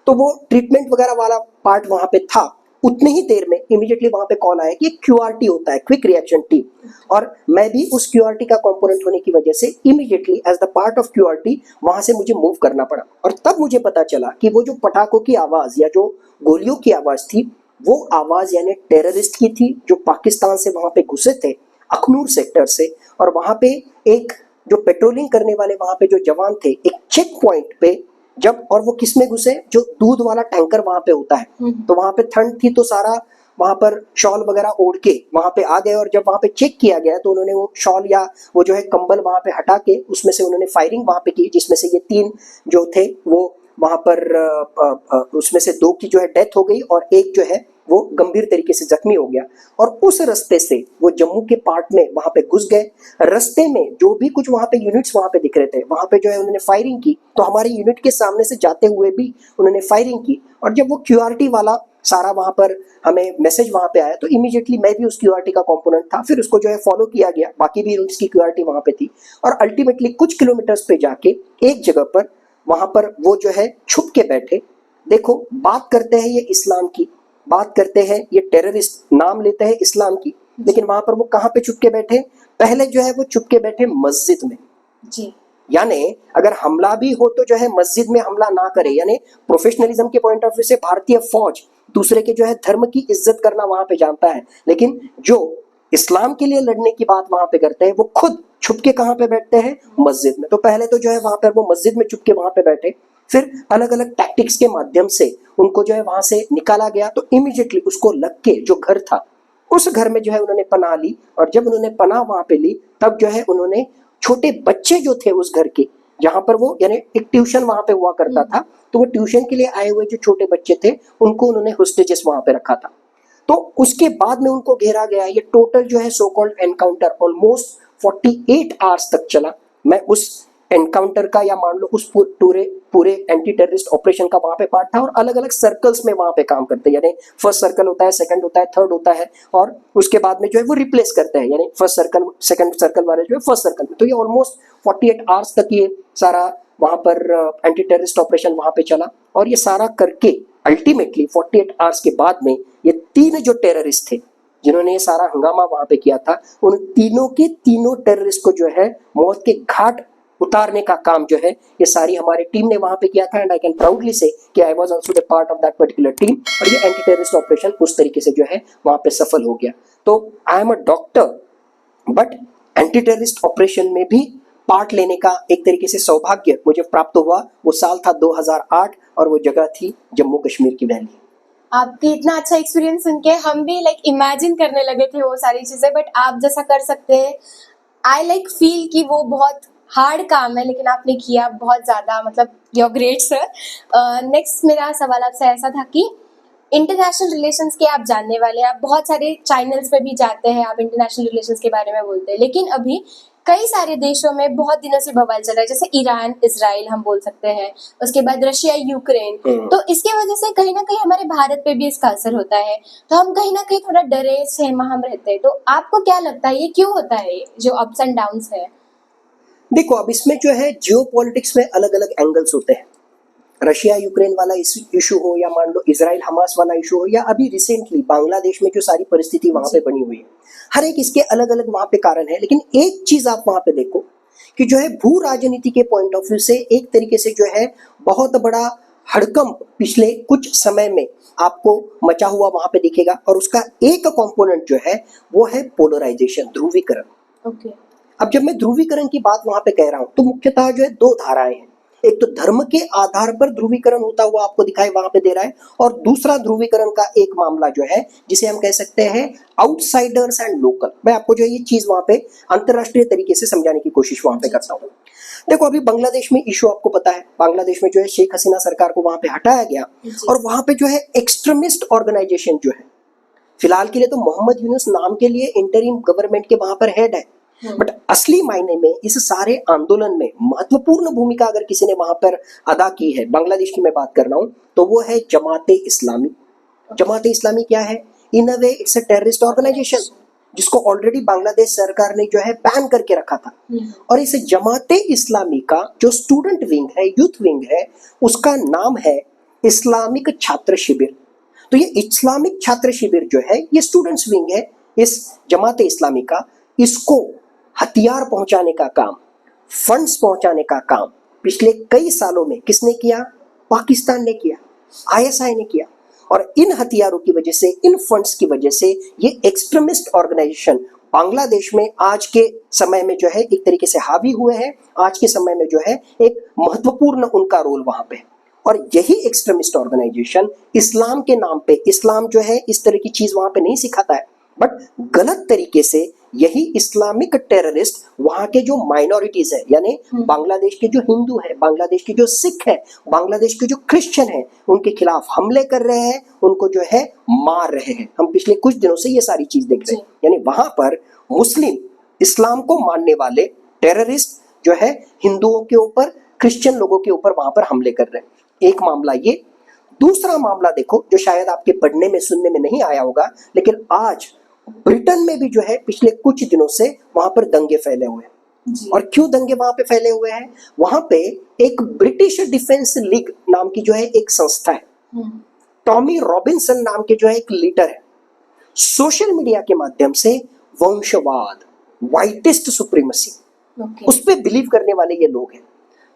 Speaker 2: तो वो ट्रीटमेंट वगैरह वाला पार्ट वहाँ पे था। उतनी ही देर में इमीडिएटली वहाँ पे कॉल आया कि क्यूआरटी होता है, क्विक रिएक्शन टीम, और मैं भी उस क्यूआरटी का कंपोनेंट होने की वजह से immediately as the part of QRT वहाँ से मुझे मूव करना पड़ा। और तब मुझे पता चला कि वो जो पटाखों की आवाज़ या जो गोलियों की आवाज़ थी, वो आवाज़ यानी टेररिस्ट की थी, जो पाकिस्तान से वहाँ पे घुसे थे अखनूर सेक्टर से। और वहाँ पे एक जो पेट्रोलिंग करने वाले वहाँ पे जो जवान थे, एक चेक पॉइंट पे जब, और वो किस में घुसे, जो दूध वाला टैंकर वहाँ पे होता है, तो वहाँ पे ठंड थी तो सारा वहाँ पर शॉल वगैरह ओढ़ के वहाँ पे आ गए। और जब वहाँ पे चेक किया गया तो उन्होंने वो शॉल या वो जो है कंबल वहाँ पे हटा के उसमें से उन्होंने फायरिंग वहाँ पे की, जिसमें से ये 3 जो थे वो वहाँ पर उसमें से 2 की जो है डेथ हो गई, और एक जो है वो गंभीर तरीके से जख्मी हो गया। और उस रास्ते से वो जम्मू के पार्ट में वहाँ पे घुस गए। रास्ते में जो भी कुछ वहाँ पे यूनिट्स वहाँ पे दिख रहे थे, वहाँ पे जो है उन्होंने फायरिंग की, तो हमारे यूनिट के सामने से जाते हुए भी उन्होंने फायरिंग की। और जब वो क्यूआरटी वाला सारा वहाँ पर हमें मैसेज वहाँ पे आया, तो इमीडिएटली मैं भी उस क्यूआरटी का कंपोनेंट था। फिर उसको जो है फॉलो किया गया, बाकी भी यूनिट्स की क्यूआरटी वहाँ पे थी, और अल्टीमेटली कुछ किलोमीटर्स पे जाके एक जगह पर वहाँ पर वो जो है छुप के बैठे। देखो, बात करते हैं ये इस्लाम की, बात करते हैं ये टेररिस्ट, नाम लेते हैं इस्लाम की, लेकिन वहां पर वो कहाँ पे छुप के बैठे? पहले जो है वो छुप के बैठे मस्जिद में।
Speaker 1: जी।
Speaker 2: यानी अगर हमला भी हो तो जो है मस्जिद में हमला ना करे। यानी प्रोफेशनलिज्म के पॉइंट ऑफ व्यू से भारतीय फौज दूसरे के जो है धर्म की इज्जत करना वहां पे जानता है, लेकिन जो इस्लाम के लिए लड़ने की बात वहां पे करते हैं वो खुद छुप के कहाँ पे बैठते हैं? मस्जिद में। तो पहले तो जो है वहां पर वो मस्जिद में छुप के वहां पे बैठे, फिर अलग अलग टैक्टिक्स के माध्यम से उनको जो है वहां से निकाला गया। तो इमीडिएटली उसको लग के जो घर था उस घर में जो है उन्होंने पनाह ली, और जब उन्होंने पनाह वहां पे ली तब जो है उन्होंने छोटे बच्चे जो थे उस घर के, जहां पर वो यानी एक ट्यूशन वहां पे हुआ करता था, तो वो ट्यूशन के लिए आए हुए जो छोटे बच्चे थे उनको उन्होंने होस्टेजेस वहां पे रखा था। तो उसके बाद में उनको घेरा गया। ये टोटल जो है so called encounter almost 48 hours तक चला। मैं उस एनकाउंटर का, या मान लो उस पूरे एंटी टेररिस्ट ऑपरेशन का वहां पे पार्ट था, और अलग अलग सर्कल्स में वहां पे काम करते हैं। यानी फर्स्ट सर्कल होता है, सेकंड होता है, थर्ड होता है, और उसके बाद में जो है वो रिप्लेस करते हैं, यानी फर्स्ट सर्कल सेकंड सर्कल वाले जो है फर्स्ट सर्कल में। तो ये ऑलमोस्ट 48 आवर्स तक ये सारा वहां पर एंटी टेररिस्ट ऑपरेशन वहां पे चला। और ये सारा करके अल्टीमेटली 48 आवर्स के बाद में ये 3 जो टेररिस्ट थे जिन्होंने ये सारा हंगामा वहां पे किया था, उन तीनों के तीनों टेररिस्ट को जो है मौत के घाट उतारने का काम जो है ये सारी हमारी टीम ने वहां पे किया था। एंड आई कैन प्राउडली से कि I was also the part of that particular team, और ये एंटी टेररिस्ट ऑपरेशन उस तरीके से जो है वहां पे सफल हो गया। तो I am a doctor, but anti terrorist operation में भी पार्ट लेने का एक तरीके से सौभाग्य मुझे प्राप्त हुआ। वो साल था 2008 और वो जगह थी जम्मू कश्मीर की वैली।
Speaker 1: आपकी इतना अच्छा एक्सपीरियंस सुन के हम भी इमेजिन करने लगे थे वो सारी चीजें, बट आप जैसा कर सकते हैं आई फील कि वो बहुत हार्ड काम है, लेकिन आपने किया बहुत ज़्यादा, you are great sir. Next मेरा सवाल आपसे ऐसा था कि इंटरनेशनल रिलेशंस के आप जानने वाले हैं, आप बहुत सारे चैनल्स पे भी जाते हैं, आप इंटरनेशनल रिलेशंस के बारे में बोलते हैं, लेकिन अभी कई सारे देशों में बहुत दिनों से बवाल चल रहा है, जैसे ईरान इजराइल हम बोल सकते हैं, उसके बाद रशिया यूक्रेन। तो इसके वजह से कहीं ना कहीं हमारे भारत पे भी इसका असर होता है, तो हम कहीं ना कहीं थोड़ा डरे सहमा हम रहते हैं। तो आपको क्या लगता है ये क्यों होता है, जो अप्स एंड डाउन्स है?
Speaker 2: देखो, अब इसमें जो है जियो पॉलिटिक्स में अलग अलग एंगल्स होते हैं। रशिया यूक्रेन वाला इशू हो, या मान लो इजराइल हमास वाला इशू हो, या अभी रिसेंटली बांग्लादेश में जो सारी परिस्थिति वहां पे बनी हुई है, हर एक इसके अलग अलग वहां पे कारण है। लेकिन एक चीज आप वहां पे देखो कि जो है भू राजनीति के पॉइंट ऑफ व्यू से एक तरीके से जो है बहुत बड़ा हड़कंप पिछले कुछ समय में आपको मचा हुआ वहां पे दिखेगा, और उसका एक कंपोनेंट जो है वो है पोलराइजेशन, ध्रुवीकरण।
Speaker 1: ओके।
Speaker 2: अब जब मैं ध्रुवीकरण की बात वहां पे कह रहा हूं तो मुख्यतः जो है दो धाराएं हैं। एक तो धर्म के आधार पर ध्रुवीकरण होता हुआ आपको दिखाई वहां पे दे रहा है, और दूसरा ध्रुवीकरण का एक मामला जो है जिसे हम कह सकते हैं आउटसाइडर्स एंड लोकल। मैं आपको जो है ये चीज वहां पे अंतरराष्ट्रीय तरीके से समझाने की कोशिश वहां पे करता हूँ। देखो, अभी बांग्लादेश में इशू आपको पता है, बांग्लादेश में जो है शेख हसीना सरकार को वहां पे हटाया गया, और वहां पे जो है एक्सट्रीमिस्ट ऑर्गेनाइजेशन जो है, फिलहाल के लिए तो मोहम्मद यूनुस नाम के लिए इंटरिम गवर्नमेंट के वहां पर हेड है, बट असली मायने में इस सारे आंदोलन में महत्वपूर्ण भूमिका अगर किसी ने वहां पर अदा की है, बांग्लादेश की मैं बात कर रहा हूं, तो वो है जमाते इस्लामी। जमाते इस्लामी क्या है? In a way it's a terrorist organisation, जिसको ऑलरेडी बांग्लादेश सरकार ने जो है बैन करके रखा था। और इस जमाते इस्लामी का जो स्टूडेंट विंग है, यूथ विंग है, उसका नाम है इस्लामिक छात्र शिविर। तो ये इस्लामिक छात्र शिविर जो है ये स्टूडेंट्स विंग है इस जमाते इस्लामी का। इसको हथियार पहुंचाने का काम, फंड्स पहुंचाने का काम पिछले कई सालों में किसने किया? पाकिस्तान ने किया, आईएसआई ने किया। और इन हथियारों की वजह से, इन फंड्स की वजह से ये एक्सट्रीमिस्ट ऑर्गेनाइजेशन बांग्लादेश में आज के समय में जो है एक तरीके से हावी हुए हैं। आज के समय में जो है एक महत्वपूर्ण उनका रोल वहां पे है। और यही एक्सट्रीमिस्ट ऑर्गेनाइजेशन इस्लाम के नाम पे, इस्लाम जो है इस तरह की चीज वहां पे नहीं सिखाता है, बट गलत तरीके से यही इस्लामिक टेररिस्ट वहां के जो माइनॉरिटीज है, यानी बांग्लादेश के जो हिंदू है, बांग्लादेश के जो सिख है, बांग्लादेश के जो क्रिश्चियन है, उनके खिलाफ हमले कर रहे हैं, उनको जो है मार रहे हैं। हम पिछले कुछ दिनों से ये सारी चीज देख रहे हैं। यानी वहां पर मुस्लिम, इस्लाम को मानने वाले टेररिस्ट जो है हिंदुओं के ऊपर, क्रिश्चियन लोगों के ऊपर वहां पर हमले कर रहे हैं। एक मामला ये। दूसरा मामला देखो, जो शायद आपके पढ़ने में सुनने में नहीं आया होगा, लेकिन आज ब्रिटेन में भी जो है पिछले कुछ दिनों से वहां पर दंगे फैले हुए हैं। और क्यों दंगे वहां पे फैले हुए हैं? वहां पे एक ब्रिटिश डिफेंस लीग नाम की जो है एक संस्था है, टॉमी रॉबिन्सन नाम के जो है एक लीडर है, सोशल मीडिया के माध्यम से वंशवाद, व्हाइटिस्ट सुप्रीमेसी, उस पर बिलीव करने वाले ये लोग हैं।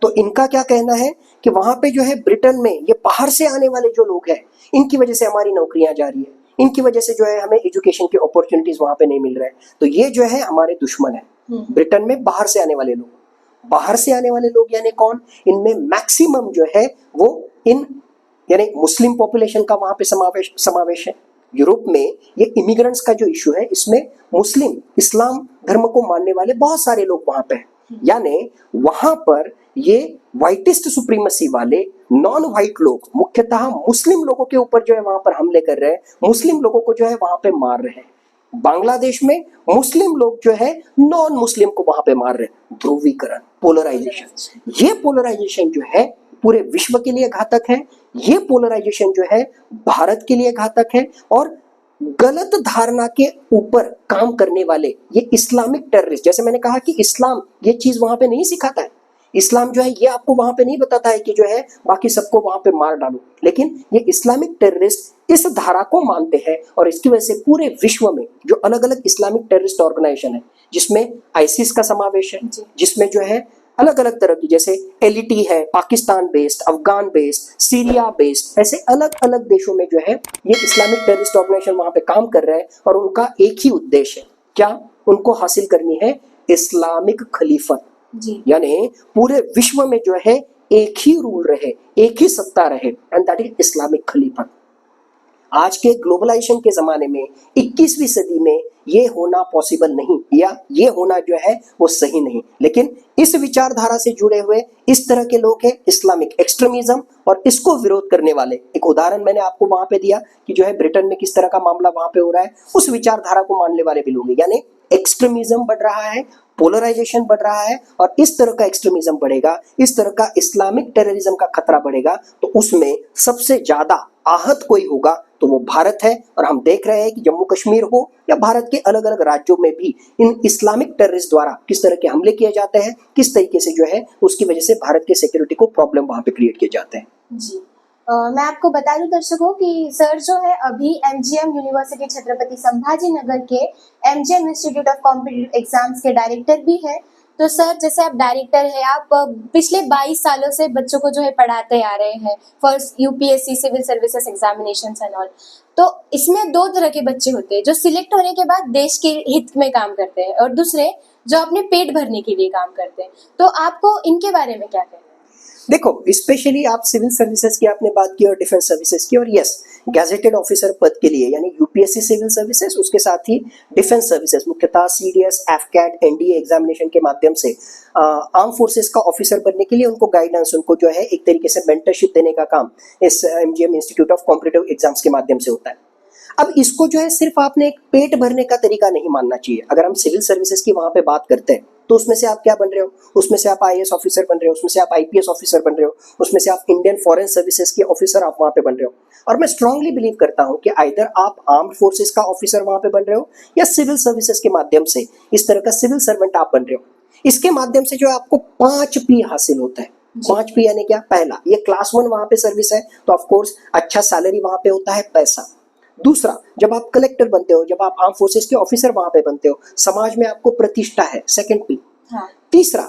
Speaker 2: तो इनका क्या कहना है कि वहां पे जो है ब्रिटेन में ये बाहर से आने वाले जो लोग हैं, इनकी वजह से हमारी नौकरियां जा रही है, इनकी वजह से जो है हमें एजुकेशन की अपॉर्चुनिटीज वहां पे नहीं मिल रहे हैं। तो ये जो है हमारे दुश्मन है। ब्रिटेन में बाहर से आने वाले लोग, बाहर से आने वाले लोग यानी कौन? इनमें मैक्सिमम जो है वो इन यानी मुस्लिम पॉपुलेशन का वहां पे समावेश है। यूरोप में ये इमिग्रेंट्स का जो इशू है, इसमें मुस्लिम, इस्लाम धर्म को मानने वाले बहुत सारे लोग वहां पे हैं। यानी वहां पर ये व्हाइटिस्ट सुप्रीमेसी वाले नॉन व्हाइट लोग मुख्यतः मुस्लिम लोगों के ऊपर जो है वहां पर हमले कर रहे हैं, मुस्लिम लोगों को जो है वहां पे मार रहे हैं। बांग्लादेश में मुस्लिम लोग जो है नॉन मुस्लिम को वहां पे मार रहे हैं। ध्रुवीकरण, पोलराइजेशन, ये पोलराइजेशन जो है पूरे विश्व के लिए घातक है। ये पोलराइजेशन जो है भारत के लिए घातक है। और गलत धारणा के ऊपर काम करने वाले ये इस्लामिक टेररिस्ट, जैसे मैंने कहा कि इस्लाम ये चीज वहां पे नहीं सिखाता है, इस्लाम जो है ये आपको वहां पे नहीं बताता है कि जो है बाकी सबको वहां पे मार डालो, लेकिन ये इस्लामिक टेररिस्ट इस धारा को मानते हैं और इसकी वजह से पूरे विश्व में जो अलग अलग इस्लामिक टेररिस्ट ऑर्गेनाइजेशन है, जिसमें आईसिस का समावेश है, जिसमें जो है अलग अलग तरह की, जैसे एलईटी है, Pakistan based, Afghan based, Syria based, ऐसे अलग अलग देशों में जो है ये इस्लामिक टेररिस्ट ऑर्गेनाइजेशन वहां पे काम कर रहे हैं और उनका एक ही उद्देश्य है, क्या? उनको हासिल करनी है इस्लामिक खलीफत, यानी पूरे विश्व में जो है एक ही रूल रहे, एक ही सत्ता रहे, एंड दैट इज इस्लामिक खलीफत। आज के ग्लोबलाइजेशन के जमाने में 21वीं सदी में ये होना पॉसिबल नहीं, या ये होना जो है वो सही नहीं, लेकिन इस विचारधारा से जुड़े हुए इस तरह के लोग हैं इस्लामिक एक्सट्रीमिज्म और इसको विरोध करने वाले। एक उदाहरण मैंने आपको वहां पे दिया कि जो है ब्रिटेन में किस तरह का मामला वहां पे हो रहा है, उस विचारधारा को मानने वाले भी लोग हैं, यानी एक्सट्रीमिज्म बढ़ रहा है, पोलराइजेशन बढ़ रहा है, और इस तरह का एक्सट्रीमिज्म बढ़ेगा, इस तरह का इस्लामिक टेररिज्म का खतरा बढ़ेगा, तो उसमें सबसे ज्यादा आहत कोई होगा तो वो भारत है। और हम देख रहे हैं कि जम्मू कश्मीर हो या भारत के अलग अलग राज्यों में भी इन इस्लामिक टेररिस्ट द्वारा किस तरह के हमले किए जाते हैं, किस तरीके से जो है उसकी वजह से भारत के सिक्योरिटी को प्रॉब्लम वहां पे क्रिएट किए जाते हैं।
Speaker 1: जी मैं आपको बता दूं दर्शकों कि सर जो है अभी एमजीएम यूनिवर्सिटी छत्रपति संभाजी नगर के MGM institute of competitive exams के डायरेक्टर भी है। तो सर जैसे आप डायरेक्टर हैं, आप पिछले 22 सालों से बच्चों को जो है पढ़ाते आ रहे हैं first UPSC civil services examinations and all. तो इसमें दो तरह के बच्चे होते हैं, जो सिलेक्ट होने के बाद देश के हित में काम करते हैं और दूसरे जो अपने पेट भरने के लिए काम करते हैं। तो आपको इनके बारे में क्या कहना है?
Speaker 2: देखो, स्पेशली आप सिविल सर्विसेज की आपने बात की और डिफेंस सर्विसेज की, और यस, गैजेटेड ऑफिसर पद के लिए यानी यूपीएससी सिविल सर्विसेज, उसके साथ ही डिफेंस सर्विसेज मुख्यतः सीडीएस, एफकैट, एनडीए एग्जामिनेशन के माध्यम से आर्म फोर्सेस का ऑफिसर बनने के लिए उनको गाइडेंस, उनको जो है एक तरीके से मेंटरशिप देने का काम इस MGM institute of competitive exams के माध्यम से होता है। अब इसको जो है सिर्फ आपने एक पेट भरने का तरीका नहीं मानना चाहिए। अगर हम सिविल सर्विसेज की वहां पे बात करते हैं तो उसमें से आप क्या बन रहे हो, उसमें से आप आईएएस ऑफिसर बन रहे हो, उसमें से आप आईपीएस ऑफिसर बन रहे हो, उसमें से आप इंडियन फॉरेन सर्विसेज के ऑफिसर आप वहां पे बन रहे हो। और मैं स्ट्रांगली बिलीव करता हूं कि आइदर आप आर्म्ड फोर्सेज का ऑफिसर वहां पे बन रहे हो या सिविल सर्विसेज के माध्यम से इस तरह का सिविल सर्वेंट आप बन रहे हो। इसके माध्यम से जो आपको 5P हासिल होता है। 5P यानी क्या? पहला, ये क्लास 1 वहां पे सर्विस है तो ऑफकोर्स अच्छा सैलरी वहां पे होता है, पैसा। दूसरा, जब आप कलेक्टर बनते हो, जब आप आर्म फोर्सेस के ऑफिसर वहां पे बनते हो, समाज में आपको प्रतिष्ठा है, सेकंड P। तीसरा,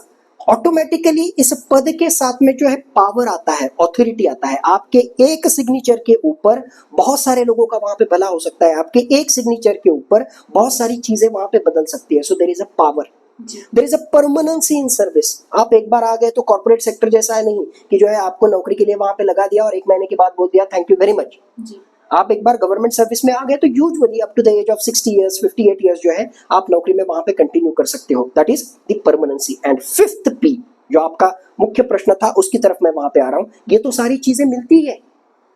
Speaker 2: ऑटोमेटिकली इस पद के साथ में जो है पावर आता है, ऑथोरिटी आता है। आपके एक सिग्नेचर के ऊपर बहुत सारे लोगों का वहां पे भला हो सकता है, आपके एक सिग्नेचर के ऊपर बहुत सारी चीजें वहां पे बदल सकती है। So there is a power, there is a permanency in service. आप एक बार आ गए तो कॉर्पोरेट सेक्टर जैसा है नहीं कि जो है आपको नौकरी के लिए वहां पे लगा दिया और 1 महीने के बाद बोल दिया थैंक यू वेरी मच। आप एक बार गवर्नमेंट सर्विस में आ गए तो usually up to the age of 60 years 58 years जो है आप नौकरी में वहां पे कंटिन्यू कर सकते हो। That is the permanency. And 5th P जो आपका मुख्य प्रश्न था उसकी तरफ मैं वहां पे आ रहा हूं। ये तो सारी चीजें मिलती है,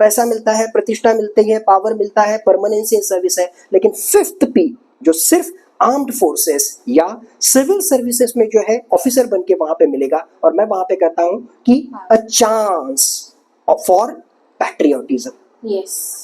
Speaker 2: पैसा मिलता है, प्रतिष्ठा मिलती है, पावर मिलता है, परमानेंसी इन सर्विस है, लेकिन 5th P जो सिर्फ आर्म्ड फोर्सेस या सिविल सर्विसेज में जो है ऑफिसर बन के वहां पे मिलेगा। और मैं वहां पे कहता हूं कि अ चांस फॉर पैट्रियोटिज्म।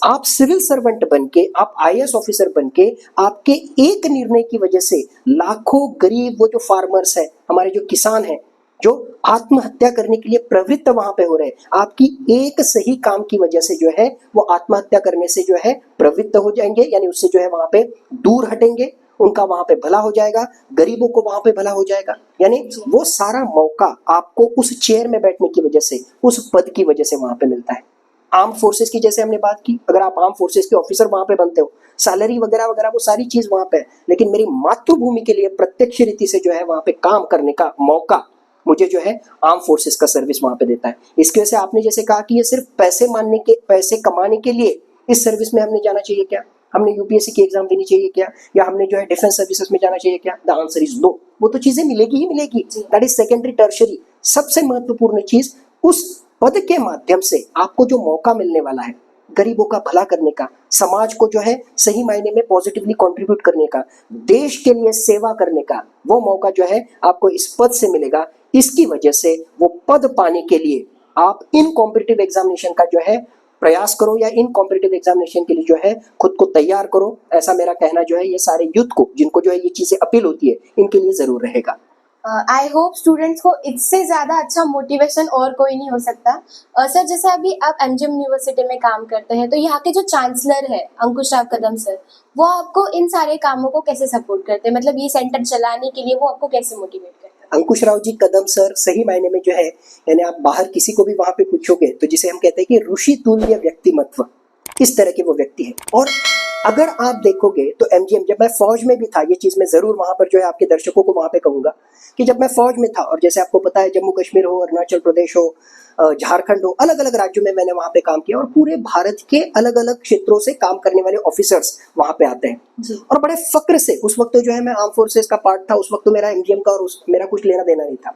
Speaker 2: आप सिविल सर्वेंट बन के, आप आईएएस ऑफिसर बन के, आपके एक निर्णय की वजह से लाखों गरीब, वो जो फार्मर्स हैं, हमारे जो किसान हैं, जो आत्महत्या करने के लिए प्रवृत्त वहां पे हो रहे हैं, आपकी एक सही काम की वजह से जो है वो आत्महत्या करने से जो है प्रवृत्त हो जाएंगे, यानी उससे जो है वहां पे दूर हटेंगे, उनका वहां पे भला हो जाएगा, गरीबों को वहां पे भला हो जाएगा। यानी वो सारा मौका आपको उस चेयर में बैठने की वजह से, उस पद की वजह से वहां पे मिलता है। आर्म फोर्सेस की जैसे हमने बात की, अगर आप आर्म फोर्सेस के ऑफिसर वहां पे बनते हो, सैलरी वगैरह वगैरह वो सारी चीज वहां पे है, लेकिन मेरी मातृभूमि के लिए प्रत्यक्ष रीति से जो है वहां पे काम करने का मौका मुझे जो है आर्म फोर्सेस का सर्विस वहां पे देता है। इसकी वजह से आपने जैसे कहा कि ये सिर्फ पैसे कमाने के लिए इस सर्विस में हमने जाना चाहिए क्या, हमने यूपीएससी की एग्जाम देनी चाहिए क्या, या हमने जो है डिफेंस सर्विसेज में जाना चाहिए क्या? The answer is no. वो तो चीजें मिलेगी ही मिलेगी, दैट इज सेकेंडरी टर्शरी। सबसे महत्वपूर्ण चीज, उस पद के माध्यम से आपको जो मौका मिलने वाला है गरीबों का भला करने का, समाज को जो है सही मायने में पॉजिटिवली कंट्रीब्यूट करने का, देश के लिए सेवा करने का, वो मौका जो है आपको इस पद से मिलेगा। इसकी वजह से वो पद पाने के लिए आप इन कॉम्पिटिटिव एग्जामिनेशन का जो है प्रयास करो, या इन कॉम्पिटिटिव एग्जामिनेशन के लिए जो है खुद को तैयार करो। ऐसा मेरा कहना जो है ये सारे यूथ को, जिनको जो है ये चीजें अपील होती है, इनके लिए जरूर रहेगा।
Speaker 1: आई होप स्टूडेंट्स को इससे ज़्यादा अच्छा मोटिवेशन और कोई नहीं हो सकता। सर, जैसे अभी आप एमजीएम यूनिवर्सिटी में काम करते हैं, तो यहाँ के जो चांसलर है अंकुश राव कदम सर, वो आपको इन सारे कामों को कैसे सपोर्ट करते हैं? मतलब ये सेंटर चलाने के लिए वो आपको कैसे मोटिवेट करते हैं?
Speaker 2: अंकुश राव जी कदम सर सही मायने में जो है, यानी आप बाहर किसी को भी वहां पे पूछोगे तो जिसे हम कहते हैं कि ऋषि तुल्य व्यक्तिमत्व, इस तरह के वो व्यक्ति है। और अगर आप देखोगे तो एमजीएम, जब मैं फौज में भी था, ये चीज मैं जरूर वहां पर जो है आपके दर्शकों को वहां पे कहूंगा कि जब मैं फौज में था, और जैसे आपको पता है जम्मू कश्मीर हो, अरुणाचल प्रदेश हो, झारखंड हो, अलग अलग राज्यों में मैंने वहां पे काम किया, और पूरे भारत के अलग अलग क्षेत्रों से काम करने वाले ऑफिसर्स वहां पे आते हैं
Speaker 1: जी।
Speaker 2: और बड़े फक्र से, उस वक्त तो जो है मैं आर्म फोर्सेस का पार्ट था, उस वक्त तो मेरा एमजीएम का और मेरा कुछ लेना देना नहीं था,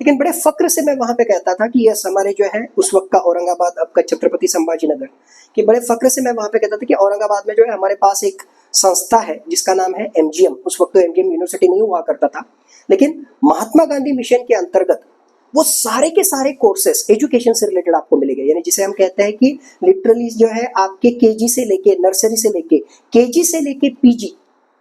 Speaker 2: लेकिन बड़े फक्र से मैं वहां पे कहता था कि यस, हमारे जो है उस वक्त का औरंगाबाद, अब का छत्रपति संभाजी नगर, कि बड़े फक्र से मैं वहां पे कहता था कि औरंगाबाद में जो है हमारे पास एक संस्था है जिसका नाम है एमजीएम। उस वक्त तो एमजीएम यूनिवर्सिटी नहीं हुआ करता था, लेकिन महात्मा गांधी मिशन के अंतर्गत वो सारे के सारे कोर्सेस एजुकेशन से रिलेटेड आपको मिलेंगे, यानी जिसे हम कहते हैं कि लिटरली जो है आपके केजी से लेके, नर्सरी से लेके, केजी से लेके पीजी,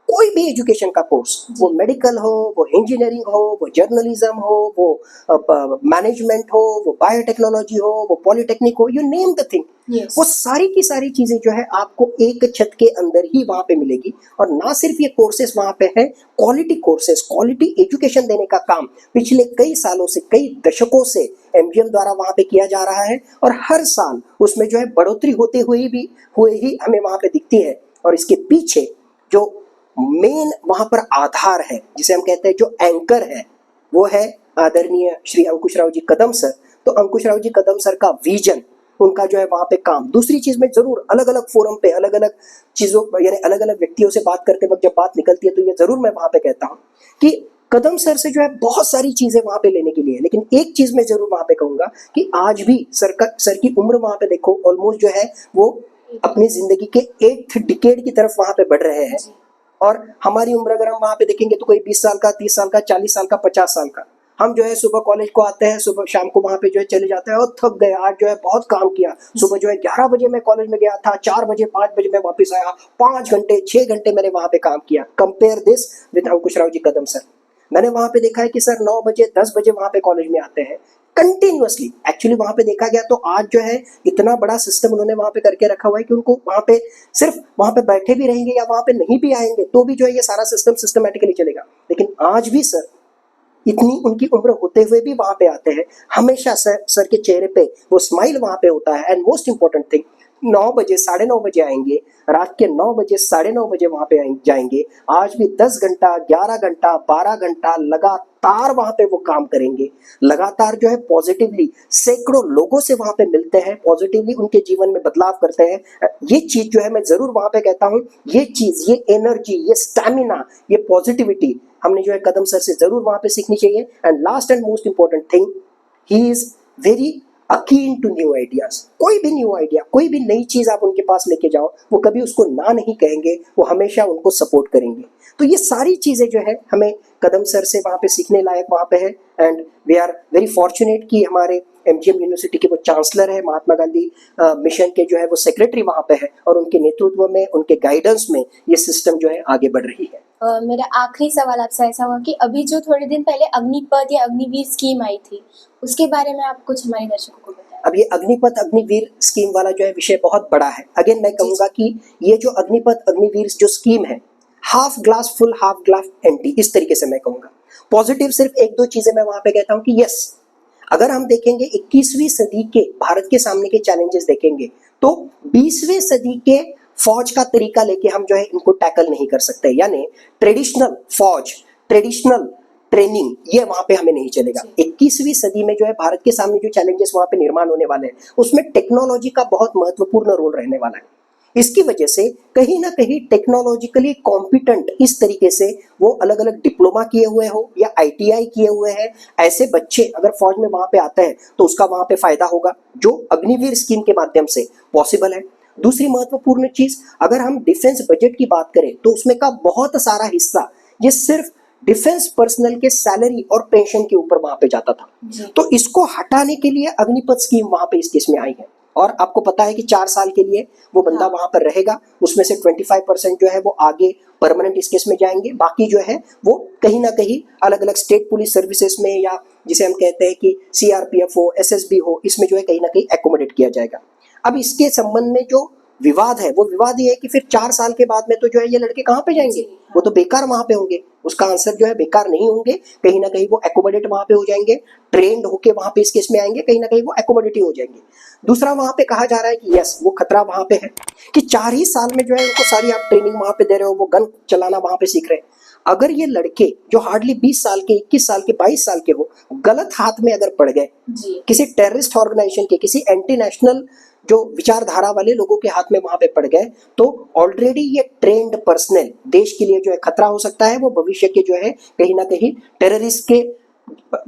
Speaker 2: कोई भी एजुकेशन का कोर्स, वो मेडिकल हो, वो इंजीनियरिंग हो, वो जर्नलिज्म हो, वो मैनेजमेंट हो, वो बायोटेक्नोलॉजी हो, वो पॉलिटेक्निक हो, you name the thing,
Speaker 1: Yes.
Speaker 2: वो सारी की सारी चीजें जो है आपको एक छत के अंदर ही वहां पे मिलेगी। और ना सिर्फ ये कोर्सेज वहां पे है, क्वालिटी कोर्सेज, क्वालिटी एजुकेशन देने का काम पिछले कई सालों से, कई दशकों से एमजीएम द्वारा वहां पे किया जा रहा है, और हर साल उसमें जो है बढ़ोतरी होते हुए ही हमें वहां पे दिखती है। और इसके पीछे जो मेन वहां पर आधार है, जिसे हम कहते हैं जो एंकर है, वो है आदरणीय श्री अंकुश राव जी कदम सर। तो अंकुश राव जी कदम सर का विजन, उनका जो है वहां पे काम। दूसरी चीज में जरूर अलग अलग फोरम पे अलग अलग चीजों, यानी अलग अलग व्यक्तियों से बात करते वक्त जब बात निकलती है, तो ये जरूर मैं वहां पे कहता हूँ कि कदम सर से जो है बहुत सारी चीजें वहां पे लेने के लिए, लेकिन एक चीज मैं जरूर वहां पे कहूंगा कि आज भी सर की उम्र वहां पे देखो ऑलमोस्ट जो है वो अपनी जिंदगी के 8th डिकेड की तरफ वहां पे बढ़ रहे हैं। और हमारी उम्र अगर हम वहां पे देखेंगे तो कोई 20 साल का, 30 साल का, 40 साल का, 50 साल का, हम जो है सुबह कॉलेज को आते हैं, सुबह शाम को वहां पे जो है चले जाते हैं और थक गए, आज जो है बहुत काम किया, सुबह जो है 11 बजे मैं कॉलेज में गया था, 4 बजे 5 बजे मैं वापस आया, 5 घंटे 6 घंटे मैंने वहां पे काम किया। Compare this with Ankush Rao ji Kadam sir. मैंने वहां पे देखा है कि सर 9 बजे 10 बजे वहां पे कॉलेज में आते हैं कंटिन्यूअसली। एक्चुअली वहां पे देखा गया तो आज जो है इतना बड़ा सिस्टम उन्होंने वहां पे करके रखा हुआ है कि उनको वहां पे सिर्फ वहां पे बैठे भी रहेंगे या वहां पे नहीं भी आएंगे तो भी जो है ये सारा सिस्टम सिस्टमैटिकली चलेगा। लेकिन आज भी सर इतनी उनकी उम्र होते हुए भी वहां पे आते हैं, हमेशा सर के चेहरे पे वो स्माइल वहां पे होता है। एंड मोस्ट इंपॉर्टेंट थिंग, 9 बजे 9:30 बजे आएंगे, रात के 9 बजे 9:30 बजे वहां पे जाएंगे, आज भी 10 घंटा, 11 घंटा, 12 घंटा लगातार वहां पे वो काम करेंगे। लगातार जो है पॉजिटिवली सैकड़ों लोगों से वहां पे मिलते हैं, पॉजिटिवली उनके जीवन में बदलाव करते हैं। ये चीज जो है मैं जरूर वहां पे कहता हूँ, ये चीज, ये एनर्जी, ये स्टैमिना, ये पॉजिटिविटी हमने जो है कदम सर से जरूर वहां पे सीखनी चाहिए। And last and most important thing, he is very akin to new ideas. कोई भी न्यू आइडिया, कोई भी नई चीज आप उनके पास लेके जाओ, वो कभी उसको ना नहीं कहेंगे, वो हमेशा उनको सपोर्ट करेंगे। तो ये सारी चीजें जो है हमें कदम सर से वहां पे सीखने लायक वहां पे है। And we are very fortunate कि हमारे एमजीएम यूनिवर्सिटी के वो चांसलर है, महात्मा गांधी मिशन के जो है वो सेक्रेटरी वहां पे है, और उनके नेतृत्व में, उनके गाइडेंस में ये सिस्टम जो है आगे बढ़ रही है।
Speaker 1: मेरा आखिरी सवाल आपसे ऐसा हुआ कि अभी जो थोड़े दिन पहले अग्निपथ या अग्निवीर स्कीम आई थी, उसके बारे में आप कुछ हमारे दर्शकों को बताएं।
Speaker 2: अब ये अग्निपथ अग्निवीर स्कीम वाला जो है विषय बहुत बड़ा है। अगेन मैं कहूंगा कि ये जो अग्निपथ अग्निवीर जो स्कीम है, half glass full half glass empty, इस तरीके से मैं कहूंगा। पॉजिटिव सिर्फ एक दो चीजें मैं वहां पे कहता हूं कि यस, अगर हम देखेंगे 21वीं सदी के भारत के सामने के चैलेंजेस देखेंगे तो 20वीं सदी के फौज का तरीका लेके हम जो है इनको टैकल नहीं कर सकते। यानी ट्रेडिशनल फौज, ट्रेडिशनल ट्रेनिंग, ये वहां पे हमें नहीं चलेगा। 21वीं सदी में जो है भारत के सामने जो चैलेंजेस वहां पे निर्माण होने वाले हैं, उसमें टेक्नोलॉजी का बहुत महत्वपूर्ण रोल रहने वाला है। इसकी वजह से कहीं ना कहीं टेक्नोलॉजिकली कॉम्पिटेंट, इस तरीके से वो अलग अलग डिप्लोमा किए हुए हो या आईटीआई किए हुए हैं, ऐसे बच्चे अगर फौज में वहां पे आते हैं तो उसका वहां पे फायदा होगा, जो अग्निवीर स्कीम के माध्यम से पॉसिबल है। दूसरी महत्वपूर्ण चीज, अगर हम डिफेंस बजट की बात करें तो उसमें का बहुत सारा हिस्सा ये सिर्फ डिफेंस पर्सनल के सैलरी और पेंशन के ऊपर वहां पे जाता था। तो इसको हटाने के लिए अग्निपथ स्कीम वहां पे इस केस में आई है। और आपको पता है कि 4 साल के लिए वो बंदा
Speaker 1: हाँ।
Speaker 2: वहां पर रहेगा, उसमें से 25% जो है वो आगे परमानेंट इस केस में जाएंगे, बाकी जो है वो कहीं ना कहीं अलग अलग स्टेट पुलिस सर्विसेज में या जिसे हम कहते हैं कि सीआरपीएफ हो, एसएसबी हो, इसमें जो है कहीं ना कहीं एकोमोडेट किया जाएगा। अब इसके संबंध में जो विवाद है वो विवाद ये है कि फिर 4 साल के बाद में तो जो है ये लड़के कहाँ पे जाएंगे, वो तो बेकार वहां पे होंगे। उसका आंसर जो है बेकार नहीं होंगे, कहीं ना कहीं वो एकोमोडेट वहां पे हो जाएंगे, ट्रेंड होके वहां पे इस केस में आएंगे, कहीं ना कहीं वो एकोमोडेट हो जाएंगे। दूसरा वहां पे कहा जा रहा है कि यस वो खतरा वहां पे है कि 4 ही साल में जो है उनको सारी आप ट्रेनिंग वहां पे दे रहे हो, वो गन चलाना वहां पे सीख रहे हैं। अगर ये लड़के जो हार्डली 20 साल के, 21 साल के, 22 साल के हो, गलत हाथ में अगर पड़ गए, किसी टेररिस्ट ऑर्गेनाइजेशन के, किसी एंटी नेशनल जो विचारधारा वाले लोगों के हाथ में वहां पे पड़ गए, तो ऑलरेडी ये ट्रेंड पर्सनल देश के लिए जो है खतरा हो सकता है। वो भविष्य के जो है कहीं ना कहीं टेररिस्ट के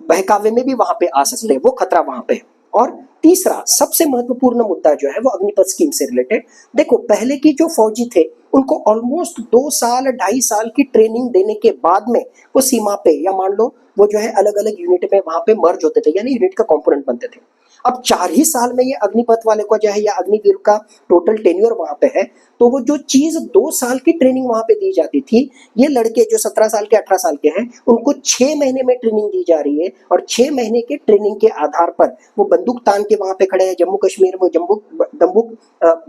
Speaker 2: बहकावे में भी वहां पे आ सकते हैं, वो खतरा वहां पे है। और तीसरा सबसे महत्वपूर्ण मुद्दा जो है वो अग्निपथ स्कीम से रिलेटेड। देखो पहले की जो फौजी थे उनको ऑलमोस्ट 2 साल 2.5 साल की ट्रेनिंग देने के बाद में वो सीमा पे या मान लो वो जो है अलग अलग यूनिट में वहां पे मर्ज होते थे, यानी यूनिट का कंपोनेंट बनते थे। अब 4 ही साल में ये अग्निपथ वाले को जो है या अग्निवीर का टोटल टेन्योर वहां पे है, तो वो जो चीज 2 साल की ट्रेनिंग वहां पे दी जाती थी, ये लड़के जो 17 साल के 18 साल के हैं उनको 6 महीने में ट्रेनिंग दी जा रही है। और 6 महीने के ट्रेनिंग के आधार पर वो बंदूक तान के वहां पे खड़े हैं जम्मू कश्मीर में,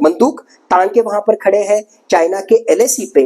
Speaker 2: बंदूक तान के वहां पर खड़े हैं चाइना के एलएसी पे।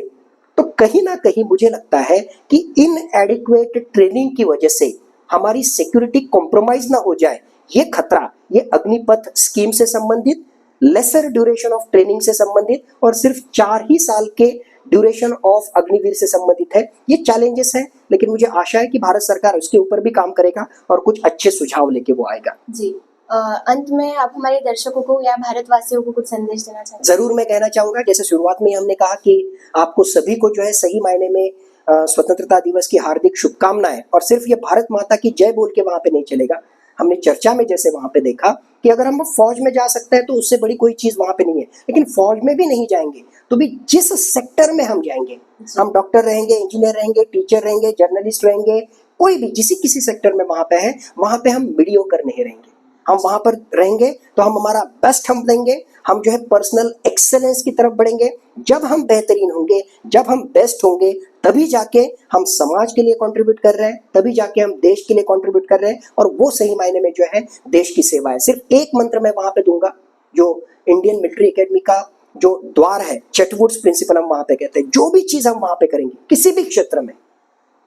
Speaker 2: तो कहीं ना कहीं मुझे लगता है कि इन एडिक्वेट ट्रेनिंग की वजह से हमारी सिक्योरिटी कॉम्प्रोमाइज ना हो जाए, ये खतरा ये अग्निपथ स्कीम से संबंधित, लेसर ड्यूरेशन ऑफ ट्रेनिंग से संबंधित और सिर्फ 4 ही साल के ड्यूरेशन ऑफ अग्निवीर से संबंधित है। ये चैलेंजेस है, लेकिन मुझे आशा है कि भारत सरकार उसके ऊपर भी काम करेगा और कुछ अच्छे सुझाव लेके वो आएगा।
Speaker 1: जी अंत में आप हमारे दर्शकों को या भारतवासियों को कुछ संदेश देना चाहेंगे?
Speaker 2: जरूर मैं कहना चाहूंगा, जैसे शुरुआत में हमने कहा कि आपको सभी को जो है सही मायने में स्वतंत्रता दिवस की हार्दिक शुभकामनाएं। और सिर्फ ये भारत माता की जय बोल के वहां पे नहीं चलेगा। हमने चर्चा में जैसे वहां पे देखा कि अगर हम फौज में जा सकते हैं तो उससे बड़ी कोई चीज वहां पे नहीं है, लेकिन फौज में भी नहीं जाएंगे तो भी जिस सेक्टर में हम जाएंगे, हम डॉक्टर रहेंगे, इंजीनियर रहेंगे, टीचर रहेंगे, जर्नलिस्ट रहेंगे, कोई भी जिस किसी सेक्टर में वहां पे है, वहां पे हम मीडियोकर नहीं रहेंगे। हम वहां पर रहेंगे तो हम हमारा बेस्ट हम देंगे, हम जो है पर्सनल एक्सेलेंस की तरफ बढ़ेंगे। जब हम बेहतरीन होंगे, जब हम बेस्ट होंगे, तभी जाके हम समाज के लिए कंट्रीब्यूट कर रहे हैं, तभी जाके हम देश के लिए कंट्रीब्यूट कर रहे हैं, और वो सही मायने में जो है देश की सेवा है। सिर्फ एक मंत्र मैं वहां पे दूंगा, जो इंडियन मिलिट्री एकेडमी का जो द्वार है, चटवुड्स प्रिंसिपल हम वहां पे कहते हैं, जो भी चीज हम वहां पे करेंगे किसी भी क्षेत्र में,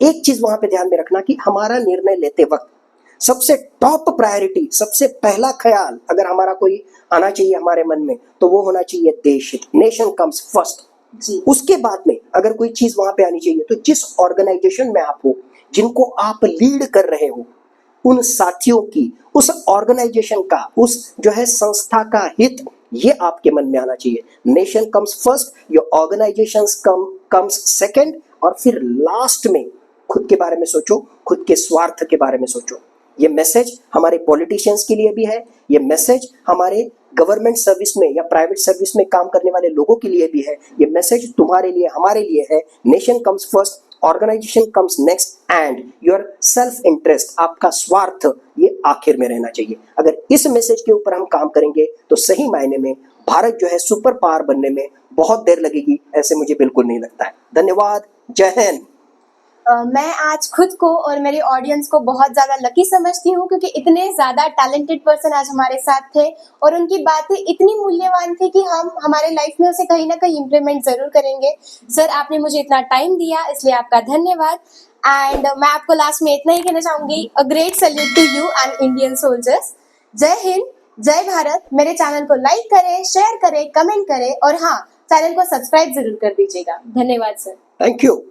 Speaker 2: एक चीज वहां पे ध्यान में रखना कि हमारा निर्णय लेते वक्त सबसे टॉप प्रायोरिटी, सबसे पहला ख्याल अगर हमारा कोई आना चाहिए हमारे मन में, तो वो होना चाहिए देश हित, नेशन कम्स फर्स्ट जी। उसके बाद में अगर कोई चीज वहां पे आनी चाहिए तो जिस ऑर्गेनाइजेशन में आप हो, जिनको आप लीड कर रहे हो, उन साथियों की, उस ऑर्गेनाइजेशन का, उस जो है संस्था का हित, ये आपके मन में आना चाहिए। Nation comes first, your organisation comes second, और फिर लास्ट में खुद के बारे में सोचो, खुद के स्वार्थ के बारे में सोचो। ये मैसेज हमारे पॉलिटिशियंस के लिए भी है, ये मैसेज हमारे गवर्नमेंट सर्विस में या प्राइवेट सर्विस में काम करने वाले लोगों के लिए भी है, ये मैसेज तुम्हारे लिए, हमारे लिए है। Nation comes first, organisation comes next, and your self interest, आपका स्वार्थ, ये आखिर में रहना चाहिए। अगर इस मैसेज के ऊपर हम काम करेंगे तो सही मायने में भारत जो है सुपर पावर बनने में बहुत देर लगेगी, ऐसे मुझे बिल्कुल नहीं लगता है। धन्यवाद, जय हिंद।
Speaker 1: मैं आज खुद को और मेरे ऑडियंस को बहुत ज़्यादा लकी समझती हूँ, क्योंकि इतने ज़्यादा टैलेंटेड पर्सन आज हमारे साथ थे और उनकी बातें इतनी मूल्यवान थी कि हम हमारे लाइफ में उसे कहीं ना कहीं इम्प्लीमेंट ज़रूर करेंगे। सर, आपने मुझे इतना टाइम दिया, इसलिए आपका धन्यवाद। एंड मैं आपको लास्ट में इतना ही कहना चाहूँगी, a great salute to you and Indian soldiers. जय हिंद, जय भारत। मेरे चैनल को लाइक करें, शेयर करें, कमेंट करें, और हाँ, चैनल को सब्सक्राइब जरूर कर दीजिएगा। धन्यवाद सर।
Speaker 2: Thank you.